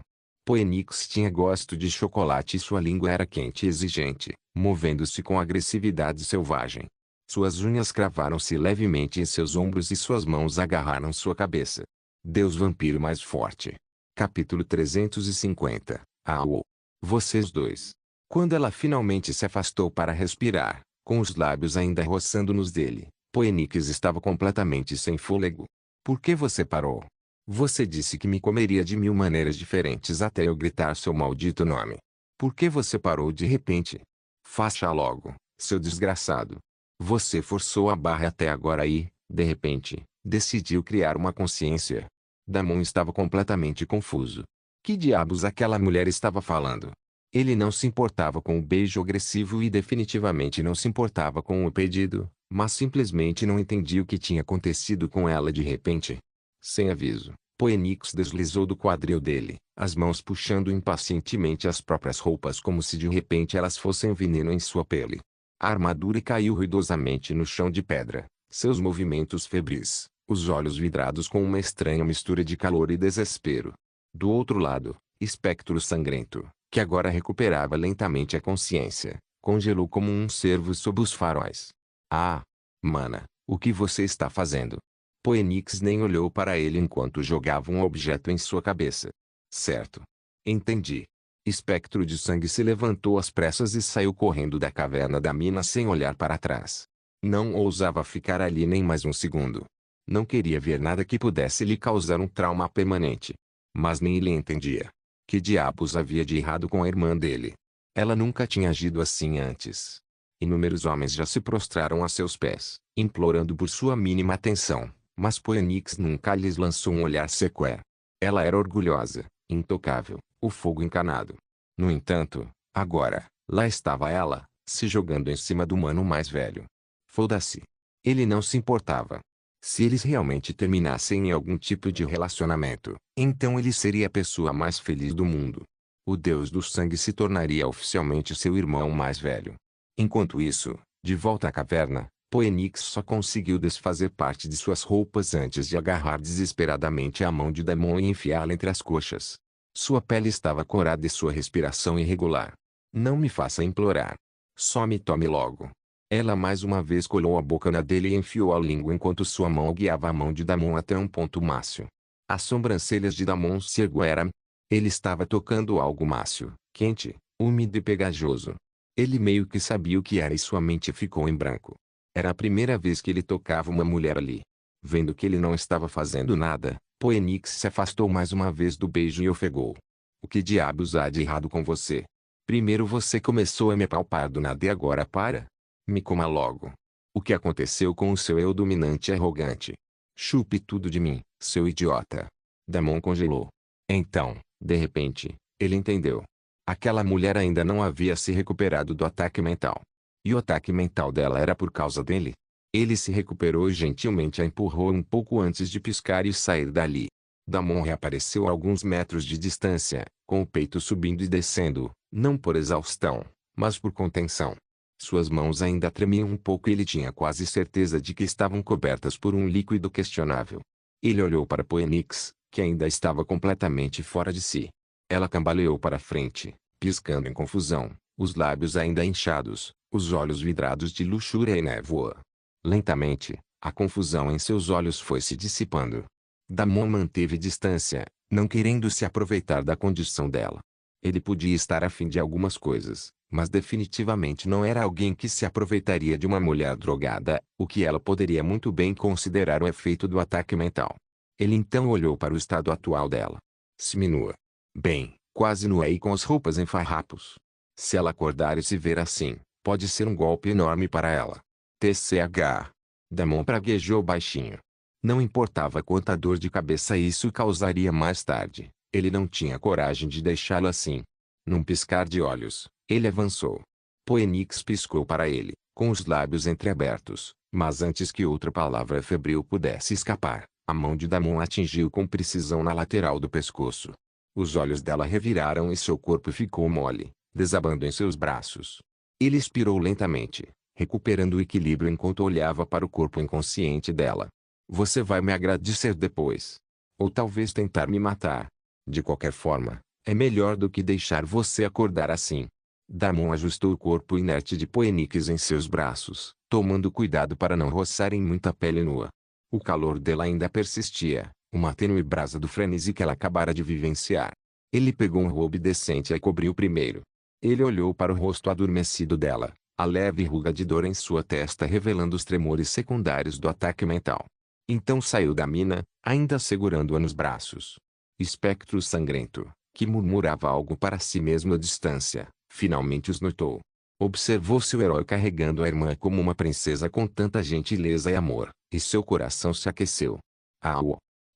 Speaker 1: Phoenix tinha gosto de chocolate e sua língua era quente e exigente, movendo-se com agressividade selvagem. Suas unhas cravaram-se levemente em seus ombros e suas mãos agarraram sua cabeça. Deus vampiro mais forte. Capítulo 350. AO. Vocês dois. Quando ela finalmente se afastou para respirar, com os lábios ainda roçando nos dele, Poenix estava completamente sem fôlego. Por que você parou? Você disse que me comeria de 1000 maneiras diferentes até eu gritar seu maldito nome. Por que você parou de repente? Faça logo, seu desgraçado. Você forçou a barra até agora e, de repente, decidiu criar uma consciência. Damon estava completamente confuso. Que diabos aquela mulher estava falando? Ele não se importava com o beijo agressivo e definitivamente não se importava com o pedido, mas simplesmente não entendia o que tinha acontecido com ela de repente. Sem aviso, Poenix deslizou do quadril dele, as mãos puxando impacientemente as próprias roupas como se de repente elas fossem veneno em sua pele. A armadura caiu ruidosamente no chão de pedra, seus movimentos febris, os olhos vidrados com uma estranha mistura de calor e desespero. Do outro lado, Espectro Sangrento, que agora recuperava lentamente a consciência, congelou como um cervo sob os faróis. Ah! Mana, o que você está fazendo? Poenix nem olhou para ele enquanto jogava um objeto em sua cabeça. Certo. Entendi. Espectro de Sangue se levantou às pressas e saiu correndo da caverna da mina sem olhar para trás. Não ousava ficar ali nem mais um segundo. Não queria ver nada que pudesse lhe causar um trauma permanente. Mas nem ele entendia. Que diabos havia de errado com a irmã dele? Ela nunca tinha agido assim antes. Inúmeros homens já se prostraram a seus pés, implorando por sua mínima atenção, mas Poenix nunca lhes lançou um olhar sequer. Ela era orgulhosa, intocável, o fogo encanado. No entanto, agora, lá estava ela, se jogando em cima do mano mais velho. Foda-se. Ele não se importava. Se eles realmente terminassem em algum tipo de relacionamento, então ele seria a pessoa mais feliz do mundo. O deus do sangue se tornaria oficialmente seu irmão mais velho. Enquanto isso, de volta à caverna, Poenix só conseguiu desfazer parte de suas roupas antes de agarrar desesperadamente a mão de Damon e enfiá-la entre as coxas. Sua pele estava corada e sua respiração irregular. Não me faça implorar. Só me tome logo. Ela mais uma vez colou a boca na dele e enfiou a língua enquanto sua mão guiava a mão de Damon até um ponto máximo. As sobrancelhas de Damon se ergueram. Ele estava tocando algo mácio, quente, úmido e pegajoso. Ele meio que sabia o que era e sua mente ficou em branco. Era a primeira vez que ele tocava uma mulher ali. Vendo que ele não estava fazendo nada, Poenix se afastou mais uma vez do beijo e ofegou. O que diabos há de errado com você? Primeiro você começou a me apalpar do nada e agora para? Me coma logo. O que aconteceu com o seu eu dominante e arrogante? Chupe tudo de mim, seu idiota. Damon congelou. Então, de repente, ele entendeu. Aquela mulher ainda não havia se recuperado do ataque mental. E o ataque mental dela era por causa dele. Ele se recuperou e gentilmente a empurrou um pouco antes de piscar e sair dali. Damon reapareceu a alguns metros de distância, com o peito subindo e descendo, não por exaustão, mas por contenção. Suas mãos ainda tremiam um pouco e ele tinha quase certeza de que estavam cobertas por um líquido questionável. Ele olhou para Poenix, que ainda estava completamente fora de si. Ela cambaleou para frente, piscando em confusão, os lábios ainda inchados, os olhos vidrados de luxúria e névoa. Lentamente, a confusão em seus olhos foi se dissipando. Damon manteve distância, não querendo se aproveitar da condição dela. Ele podia estar afim de algumas coisas, mas definitivamente não era alguém que se aproveitaria de uma mulher drogada, o que ela poderia muito bem considerar o efeito do ataque mental. Ele então olhou para o estado atual dela. Seminua. Bem, quase nua e com as roupas em farrapos. Se ela acordar e se ver assim, pode ser um golpe enorme para ela. TCH. Damon praguejou baixinho. Não importava quanta dor de cabeça isso causaria mais tarde, ele não tinha coragem de deixá-lo assim. Num piscar de olhos, ele avançou. Poenix piscou para ele, com os lábios entreabertos, mas antes que outra palavra febril pudesse escapar, a mão de Damon atingiu com precisão na lateral do pescoço. Os olhos dela reviraram e seu corpo ficou mole, desabando em seus braços. Ele expirou lentamente, recuperando o equilíbrio enquanto olhava para o corpo inconsciente dela. Você vai me agradecer depois. Ou talvez tentar me matar. De qualquer forma, é melhor do que deixar você acordar assim. Damon ajustou o corpo inerte de Poenix em seus braços, tomando cuidado para não roçarem muita pele nua. O calor dela ainda persistia, uma tênue brasa do frenesi que ela acabara de vivenciar. Ele pegou um robe decente e a cobriu primeiro. Ele olhou para o rosto adormecido dela, a leve ruga de dor em sua testa revelando os tremores secundários do ataque mental. Então saiu da mina, ainda segurando-a nos braços. Espectro sangrento, que murmurava algo para si mesmo à distância, finalmente os notou. Observou seu herói carregando a irmã como uma princesa com tanta gentileza e amor, e seu coração se aqueceu. Ah,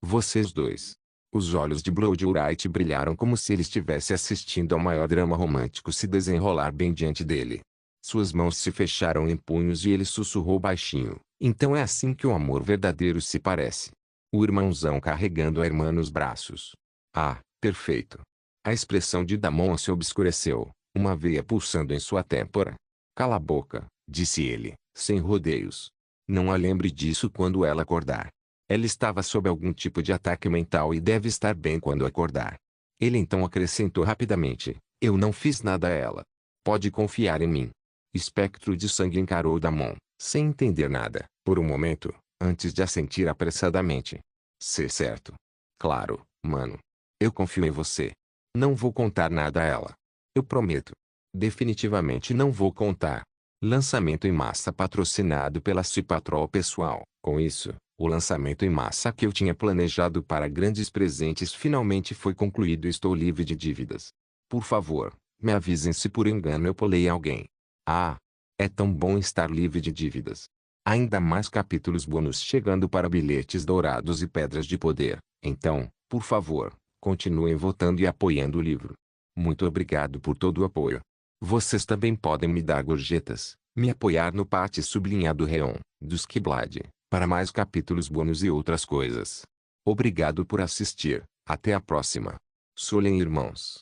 Speaker 1: vocês dois. Os olhos de Blood Wright brilharam como se ele estivesse assistindo ao maior drama romântico se desenrolar bem diante dele. Suas mãos se fecharam em punhos e ele sussurrou baixinho. Então é assim que o amor verdadeiro se parece. O irmãozão carregando a irmã nos braços. Ah, perfeito. A expressão de Damon se obscureceu, uma veia pulsando em sua têmpora. Cala a boca, disse ele, sem rodeios. Não a lembre disso quando ela acordar. Ela estava sob algum tipo de ataque mental e deve estar bem quando acordar. Ele então acrescentou rapidamente, eu não fiz nada a ela. Pode confiar em mim. Espectro de sangue encarou Damon, sem entender nada, por um momento, antes de assentir apressadamente. Certo. Claro, mano. Eu confio em você. Não vou contar nada a ela. Eu prometo. Definitivamente não vou contar. Lançamento em massa patrocinado pela Cipatrol pessoal. Com isso, o lançamento em massa que eu tinha planejado para grandes presentes finalmente foi concluído e estou livre de dívidas. Por favor, me avisem se por engano eu pulei alguém. Ah! É tão bom estar livre de dívidas. Ainda mais capítulos bônus chegando para bilhetes dourados e pedras de poder. Então, por favor, continuem votando e apoiando o livro. Muito obrigado por todo o apoio. Vocês também podem me dar gorjetas, me apoiar no Pate sublinhado Reon, dos Skiblad, para mais capítulos bônus e outras coisas. Obrigado por assistir, até a próxima. Solen irmãos.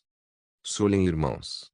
Speaker 1: Solen irmãos.